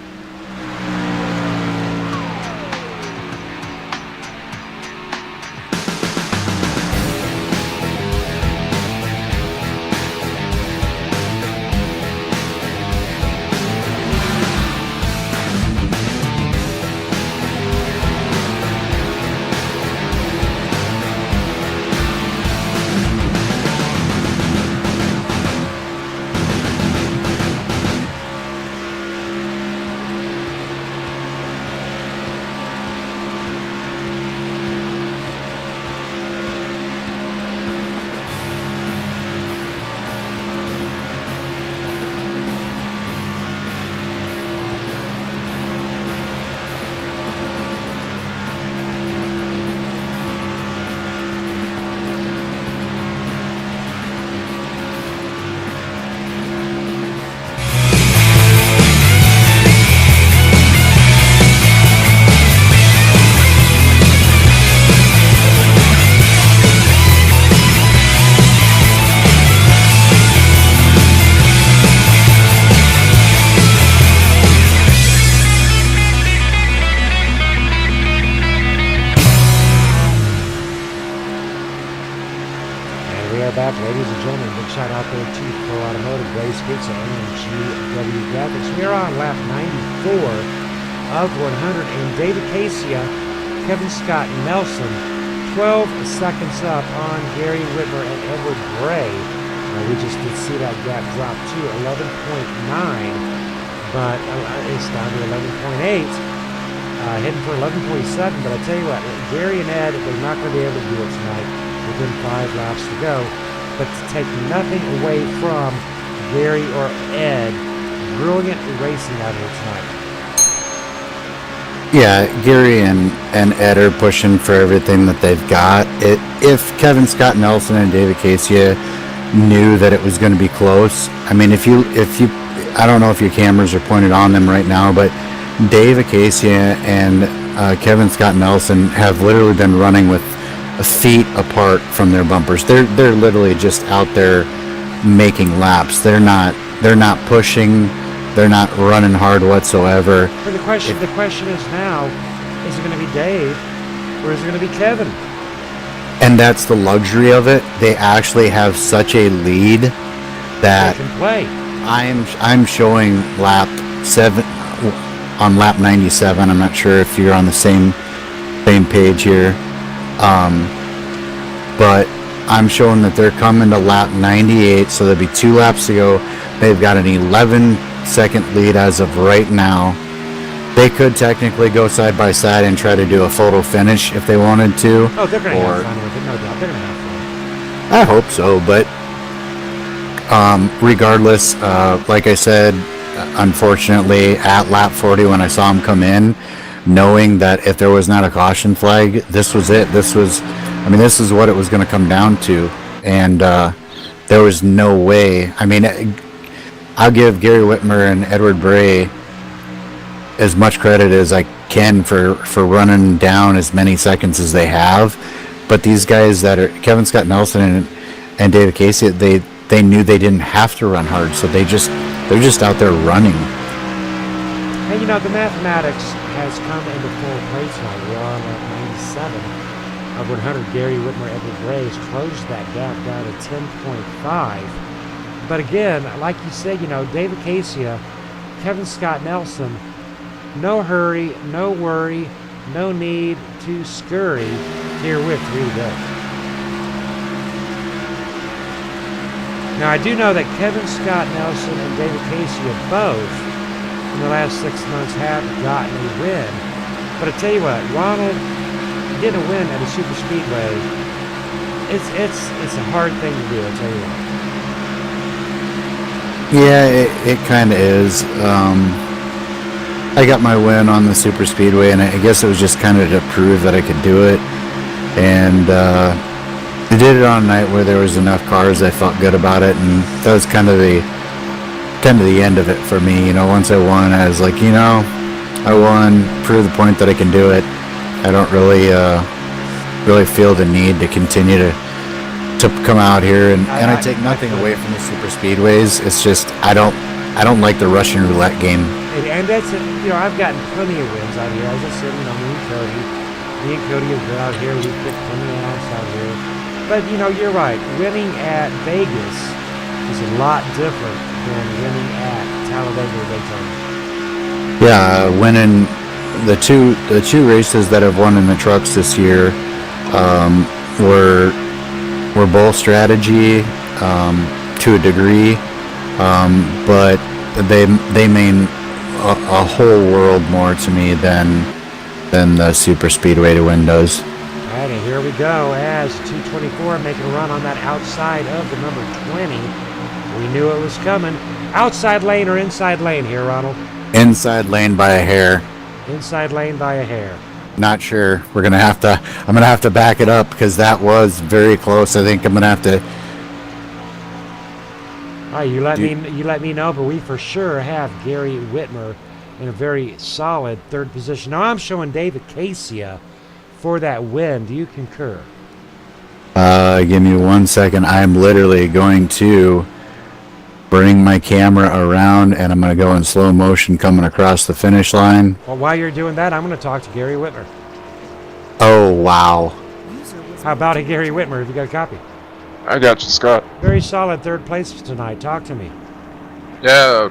Pizza and GW Graphics. We are on lap 94 of 100, and David Casia, Kevin Scott Nelson, 12 seconds up on Gary Whitmer and Edward Bray. We just did see that gap drop to 11.9, but it's down to 11.8. Heading for 11.7, but I tell you what, Gary and Ed, they're not going to be able to do it tonight within 5 laps to go. But to take nothing away from Gary or Ed, brilliant racing out here tonight. Yeah, Gary and Ed are pushing for everything that they've got. If Kevin Scott Nelson and David Casia knew that it was going to be close, I mean, if you, I don't know if your cameras are pointed on them right now, but Dave Acacia and Kevin Scott Nelson have literally been running with feet apart from their bumpers. They're literally just out there making laps. They're not pushing. They're not running hard whatsoever. But the question is now, is it going to be Dave or is it going to be Kevin? And that's the luxury of it. They actually have such a lead that They can play. I'm showing lap 7 on lap 97. I'm not sure if you're on the same page here. But I'm showing that they're coming to lap 98, so there'll be 2 laps to go. They've got an 11-second lead as of right now. They could technically go side by side and try to do a photo finish if they wanted to. Oh, they're going to have fun with it, no doubt. They're going to have fun. I hope so, but regardless, like I said, unfortunately, at lap 40 when I saw him come in, knowing that if there was not a caution flag, this was it. This is what it was going to come down to. And there was no way. I mean, I'll give Gary Whitmer and Edward Bray as much credit as I can for running down as many seconds as they have. But these guys that are Kevin Scott Nelson and David Casey, they knew they didn't have to run hard, so they're just out there running. And you know, the mathematics has come into full play tonight. We're on at 97 of 100. Gary Whitmer, Edward Bray has closed that gap down to 10.5. But again, like you said, you know, David Casia, Kevin Scott Nelson, no hurry, no worry, no need to scurry. Here with 3 to go. Now, I do know that Kevin Scott Nelson and David Casia both in the last 6 months have gotten a win. But I tell you what, Ronald getting a win at a super speedway, it's a hard thing to do, I tell you what. Yeah, it kind of is. I got my win on the super speedway, and I guess it was just kind of to prove that I could do it. And I did it on a night where there was enough cars. I felt good about it, and that was kind of the end of it for me. You know, once I won, I was like, you know, I won, prove the point that I can do it. I don't really feel the need to continue to come out here, and I take nothing away from the super speedways. It's just I don't like the Russian roulette game. And that's it. You know, I've gotten plenty of wins out here. I was just saying, you know, me and Cody have been out here. We've picked plenty of laps out here. But you know, you're right. Winning at Vegas is a lot different than winning at Talladega or Daytona. Yeah, winning the two races that have won in the trucks this year were both strategy to a degree, but they mean a whole world more to me than the super speedway to win does. All right, and here we go as 224 making a run on that outside of the number 20. We knew it was coming. Outside lane or inside lane here, Ronald? Inside lane by a hair. Inside lane by a hair. Not sure. I'm gonna have to back it up because that was very close. I think I'm gonna have to. All right, you let me know, but we for sure have Gary Whitmer in a very solid 3rd position. Now I'm showing David Casia for that win. Do you concur? Give me 1 second. I'm literally going to bring my camera around, and I'm going to go in slow motion coming across the finish line. Well, while you're doing that, I'm going to talk to Gary Whitmer. Oh, wow. How about it, Gary Whitmer? Have you got a copy? I got you, Scott. Very solid 3rd place tonight. Talk to me. Yeah,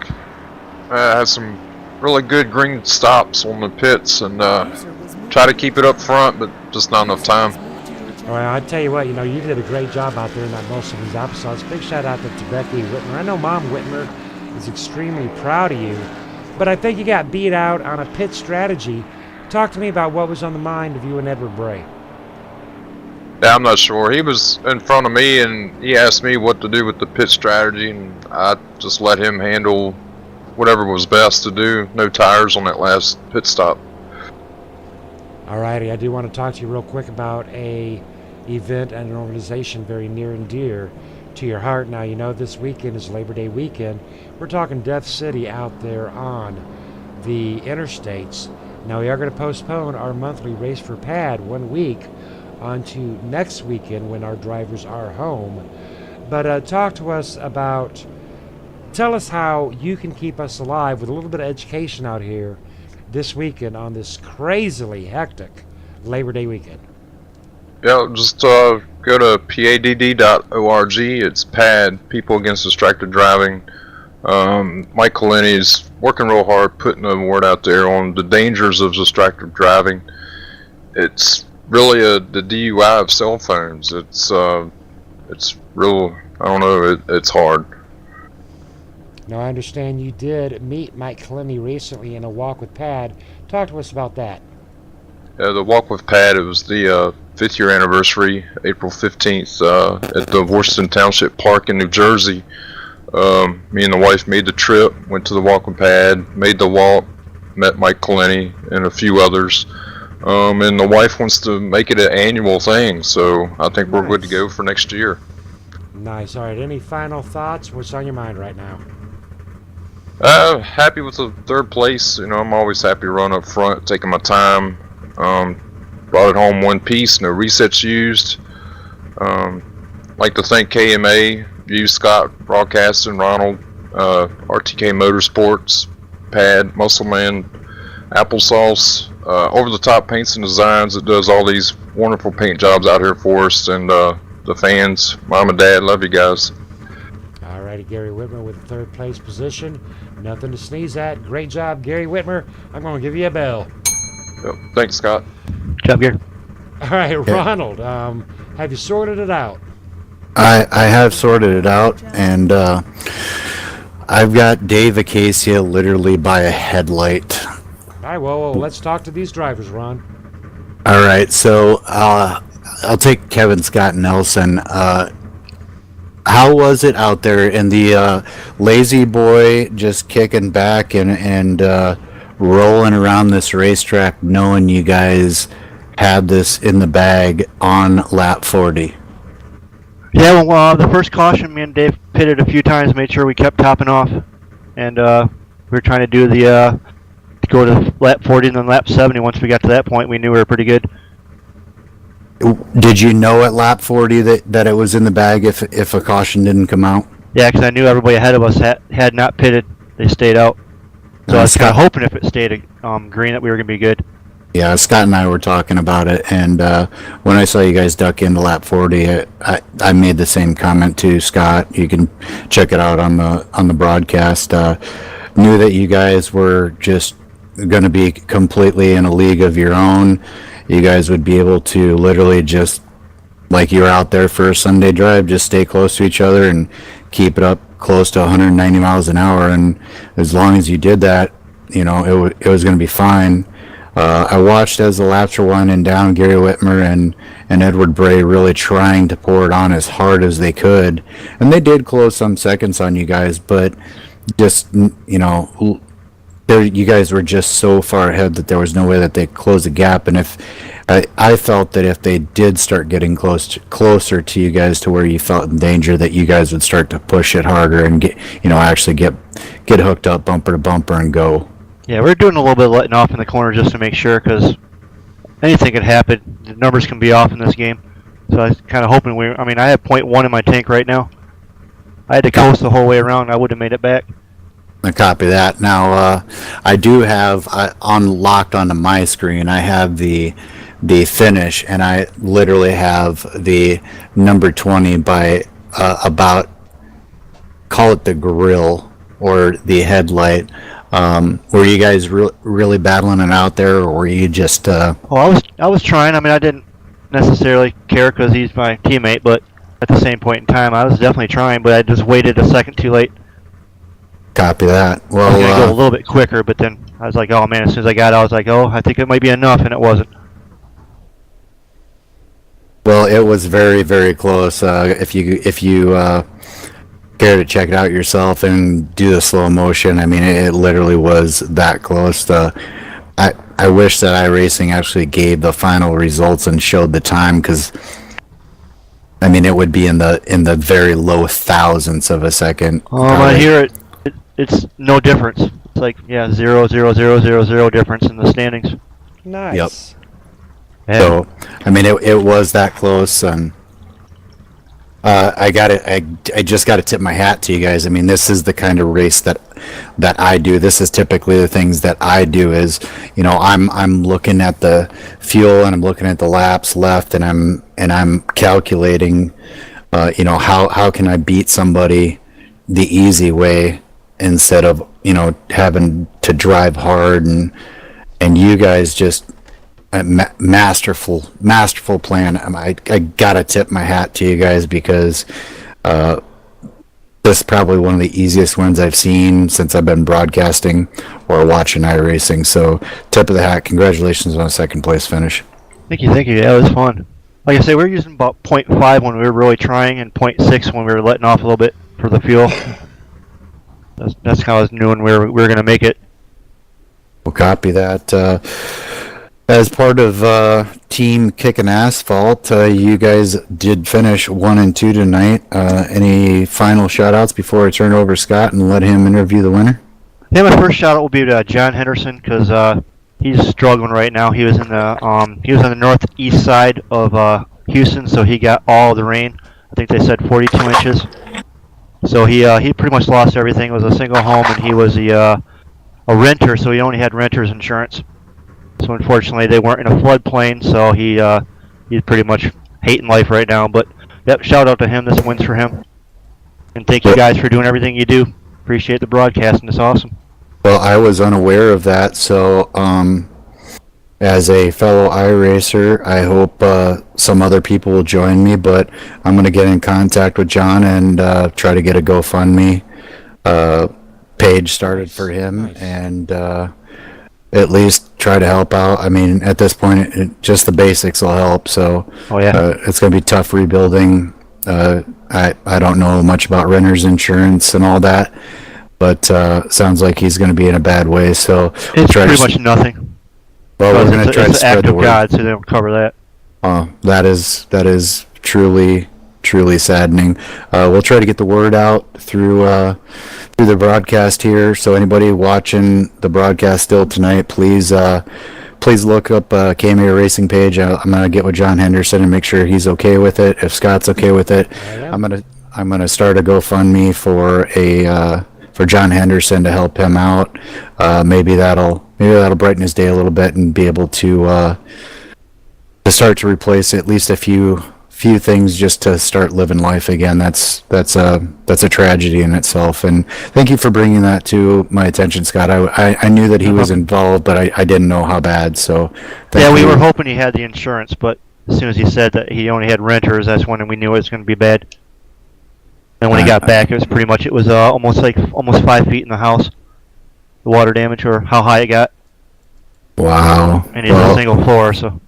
had some really good green stops on the pits and try to keep it up front, but just not enough time. Well, I tell you what, you did a great job out there in that most of these episodes. Big shout out to Becky Whitmer. I know Mom Whitmer is extremely proud of you, but I think you got beat out on a pit strategy. Talk to me about what was on the mind of you and Edward Bray. Yeah, I'm not sure. He was in front of me and he asked me what to do with the pit strategy, and I just let him handle whatever was best to do. No tires on that last pit stop. Alrighty, I do want to talk to you real quick about a event and an organization very near and dear to your heart. Now, this weekend is Labor Day weekend. We're talking Death City out there on the interstates. Now, we are going to postpone our monthly Race for Pad 1 week onto next weekend when our drivers are home. But talk to us about, tell us how you can keep us alive with a little bit of education out here this weekend on this crazily hectic Labor Day weekend. Yeah, just go to padd.org. It's PAD, People Against Distracted Driving. Mike Kaleni's working real hard putting the word out there on the dangers of distracted driving. It's really the DUI of cell phones. It's real, I don't know, it's hard. Now, I understand you did meet Mike Kaleni recently in a walk with Pad. Talk to us about that. Yeah, the walk with Pad, it was the 5th year anniversary, April 15th, at the Worcester Township Park in New Jersey. Me and the wife made the trip, went to the walk with Pad, made the walk, met Mike Kaleni and a few others. And the wife wants to make it an annual thing, so I think we're good to go for next year. Nice. All right, any final thoughts? What's on your mind right now? Happy with the 3rd place. I'm always happy to run up front, taking my time. Brought it home one piece, no resets used. Like to thank KMA, you, Scott, Broadcasting, Ronald, RTK Motorsports, Pad, Muscleman, Applesauce, Over the Top Paints and Designs that does all these wonderful paint jobs out here for us, and the fans, Mom and Dad, love you guys. Alrighty, Gary Whitmer with the 3rd place position. Nothing to sneeze at. Great job, Gary Whitmer. I'm going to give you a bell. Yep. Thanks, Scott. Good job, Gary. All right, Ronald, have you sorted it out? I have sorted it out, and I've got Dave Acacia literally by a headlight. All right, well, let's talk to these drivers, Ron. All right, so I'll take Kevin Scott Nelson. How was it out there in the lazy boy, just kicking back and rolling around this racetrack, knowing you guys had this in the bag on lap 40? Yeah, well, the first caution, me and Dave pitted a few times, made sure we kept topping off, and we were trying to do the go to lap 40 and then lap 70. Once we got to that point, we knew we were pretty good. Did you know at lap 40 that it was in the bag if a caution didn't come out? Yeah, because I knew everybody ahead of us had not pitted. They stayed out. So I was kind of hoping if it stayed green that we were going to be good. Yeah, Scott and I were talking about it, and when I saw you guys duck into lap 40, I made the same comment to Scott. You can check it out on the broadcast. Knew that you guys were just going to be completely in a league of your own. You guys would be able to literally just, like you were out there for a Sunday drive, just stay close to each other and keep it up close to 190 miles an hour. And as long as you did that, it was going to be fine. I watched as the laps were winding down, Gary Whitmer and Edward Bray really trying to pour it on as hard as they could. And they did close some seconds on you guys, but just, you guys were just so far ahead that there was no way that they closed the gap. And if I felt that if they did start getting closer to you guys to where you felt in danger, that you guys would start to push it harder and actually get hooked up bumper to bumper and go. Yeah, we're doing a little bit of letting off in the corner just to make sure, because anything could happen. The numbers can be off in this game. So I was kind of hoping I have 0.1 in my tank right now. I had to coast the whole way around. I would have made it back. I copy that. Now, I do have unlocked onto my screen. I have the finish, and I literally have the number 20 by about, call it the grill, or the headlight. Were you guys really battling it out there, or were you just? Well, I was trying. I mean, I didn't necessarily care because he's my teammate, but at the same point in time, I was definitely trying, but I just waited a second too late. Copy that. I was gonna go a Well, little bit quicker, but then I was like, oh man, as soon as I got out, I was like, oh, I think it might be enough, and it wasn't. well, it was very, very close. If you care to check it out yourself and do the slow motion, I mean, it literally was that close. I wish that iRacing actually gave the final results and showed the time, because I mean, it would be in the very low thousandths of a second. I probably. hear it's no difference. It's like, yeah, 0.00000 difference in the standings. Nice. Yeah. So, I mean, it was that close, and I got it. I just got to tip my hat to you guys. I mean, this is the kind of race that I do. This is typically the things that I do. Is, you know, I'm looking at the fuel and I'm looking at the laps left, and I'm calculating, you know, how can I beat somebody the easy way instead of, you know, having to drive hard, and you guys just masterful plan. I gotta tip my hat to you guys, because this is probably one of the easiest ones I've seen since I've been broadcasting or watching iRacing. So tip of the hat, congratulations on a second place finish. Thank you. Yeah, it was fun. Like I say, we were using about 0.5 when we were really trying, and 0.6 when we were letting off a little bit for the fuel. That's how I was knowing we were going to make it. We'll copy that. As part of Team Kickin' Asphalt, you guys did finish 1 and 2 tonight. Any final shout-outs before I turn it over to Scott and let him interview the winner? Yeah, my first shout out will be to John Henderson, because he's struggling right now. He was in the he was on the northeast side of Houston, so he got all the rain. I think they said 42 inches. So he pretty much lost everything. It was a single home, and he was a renter, so he only had renter's insurance. So unfortunately, they weren't in a floodplain, so he's pretty much hating life right now. But yep, shout out to him. This wins for him. And thank you guys for doing everything you do. Appreciate the broadcasting. It's awesome. Well, I was unaware of that, so as a fellow iRacer, I hope some other people will join me, but I'm going to get in contact with John and try to get a GoFundMe page started for him, and at least try to help out. I mean, at this point, just the basics will help, so Oh yeah. it's going to be tough rebuilding. I don't know much about renter's insurance and all that, but sounds like he's going to be in a bad way, so It's try pretty to much nothing. well, we're going to try to It's an spread act the of word. God, so they don't cover that. That is truly saddening. We'll try to get the word out through the broadcast here. So anybody watching the broadcast still tonight, please look up KMA Racing page. I'm gonna get with John Henderson and make sure he's okay with it. If Scott's okay with it, I'm gonna start a GoFundMe for John Henderson to help him out. Maybe that'll brighten his day a little bit and be able to start to replace at least a few things just to start living life again. That's a tragedy in itself. And thank you for bringing that to my attention, Scott. I knew that he was involved, but I didn't know how bad. So Yeah, we you. were hoping he had the insurance, but as soon as he said that he only had renters, that's when we knew it was going to be bad. And when he got back, it was almost 5 feet in the house, the water damage, or how high it got. Wow. And he's a single floor, so.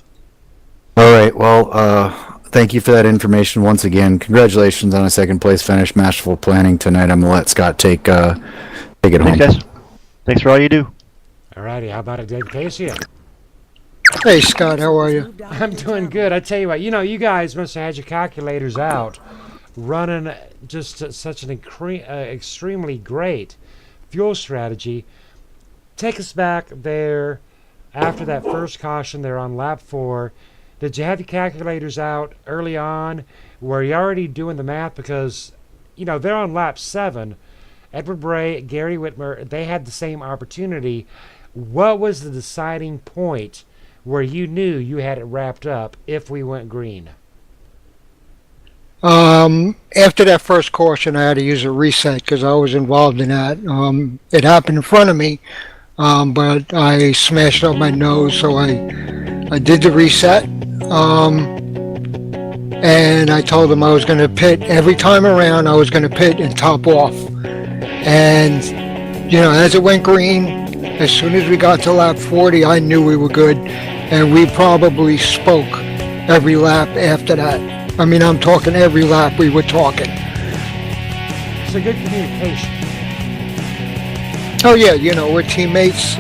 All right. Well, thank you for that information once again. Congratulations on a second place finish. Masterful planning tonight. I'm gonna let Scott take it home. Thanks, guys. Thanks for all you do. Alrighty, how about it, Dave Casey? Hey, Scott, how are you? I'm doing good. I tell you what, you guys must have had your calculators out, running just such an extremely great fuel strategy. Take us back there after that first caution there on lap 4. Did you have your calculators out early on? Were you already doing the math? Because, they're on lap 7. Edward Bray, Gary Whitmer, they had the same opportunity. What was the deciding point where you knew you had it wrapped up if we went green? After that first caution, I had to use a reset because I was involved in that. It happened in front of me, but I smashed up my nose, so I did the reset. And I told them I was going to pit every time around. I was going to pit and top off. And as it went green, as soon as we got to lap 40, I knew we were good, and we probably spoke every lap after that. I mean, I'm talking every lap we were talking. So good communication. Oh yeah, we're teammates.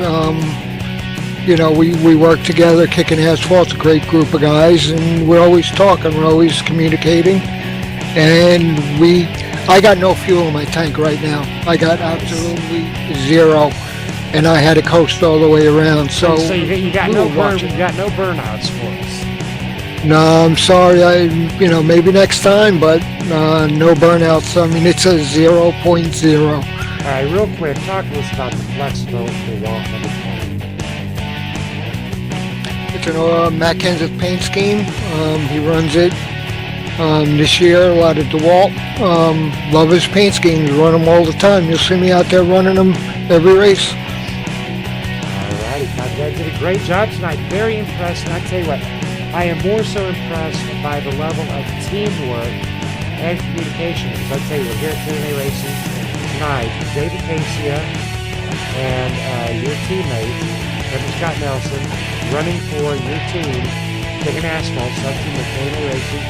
We work together, kicking asphalt. It's a great group of guys, and we're always talking. We're always communicating. And I got no fuel in my tank right now. I got absolutely zero, and I had to coast all the way around. So you got we no were watching. you got no burnouts for us. No, I'm sorry. Maybe next time, but no burnouts. I mean, it's a 0.0. All right, real quick, talk to us about the flexible for Walt number 20. It's an Matt Kenseth paint scheme. He runs it this year a lot at DeWalt. Love his paint schemes. Run them all the time. You'll see me out there running them every race. All righty, my dad did a great job tonight. Very impressed, and I tell you what, I am more so impressed by the level of teamwork and communication. Because I tell you, we're here at TNA Racing tonight. David Casey and your teammate, Kevin Scott Nelson, running for your team, kicking asphalt, sub-team at TNA Racing.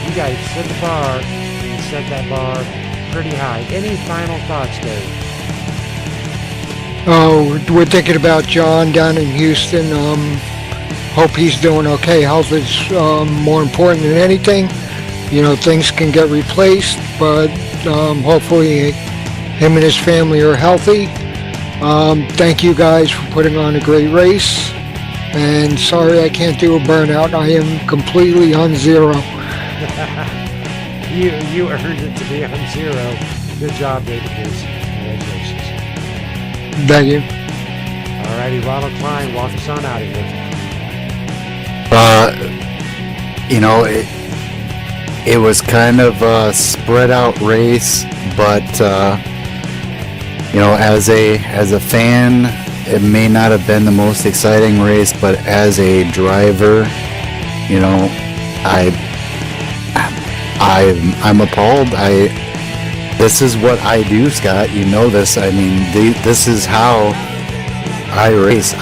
You guys set the bar and set that bar pretty high. Any final thoughts, Dave? Oh, we're thinking about John down in Houston. Hope he's doing okay. Health is more important than anything. Things can get replaced, but hopefully him and his family are healthy. Thank you guys for putting on a great race. And sorry I can't do a burnout. I am completely on zero. You earned it to be on zero. Good job, David Casey. Congratulations. Thank you. All righty, Ronald Klein, walk us on out of here. It was kind of a spread out race, but as a fan, it may not have been the most exciting race, but as a driver, I'm appalled. This is what I do, Scott. You know this. I mean, this is how I race.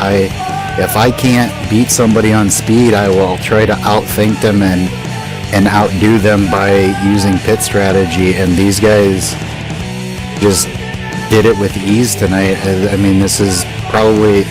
If I can't beat somebody on speed, I will try to outthink them and outdo them by using pit strategy. And these guys just did it with ease tonight. I mean, this is probably,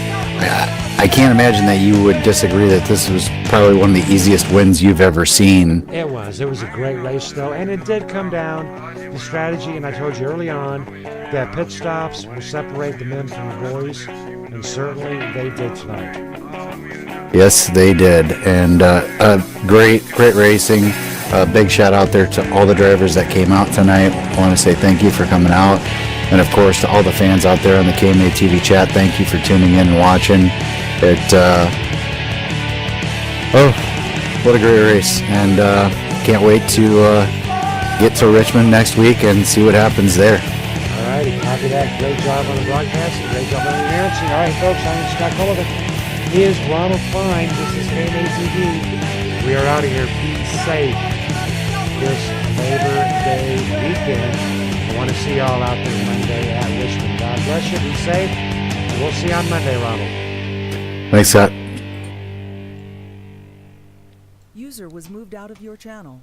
I can't imagine that you would disagree that this was probably one of the easiest wins you've ever seen. It was a great race, though, and it did come down to strategy. And I told you early on that pit stops will separate the men from the boys, and certainly they did tonight. Yes, they did, and great racing. Big shout out there to all the drivers that came out tonight. I want to say thank you for coming out, and of course to all the fans out there on the KMA TV chat. Thank you for tuning in and watching. What a great race, and can't wait to get to Richmond next week and see what happens there. All righty, copy that. Great job on the broadcast, and great job on the announcing. All right, folks, I'm Scott Cullivan. He is Ronald Klein. This is KMA TV. We are out of here. Be safe this Labor Day weekend. I want to see y'all out there Monday at Richmond. God bless you. Be safe. And we'll see you on Monday, Ronald. Thanks, Scott. User was moved out of your channel.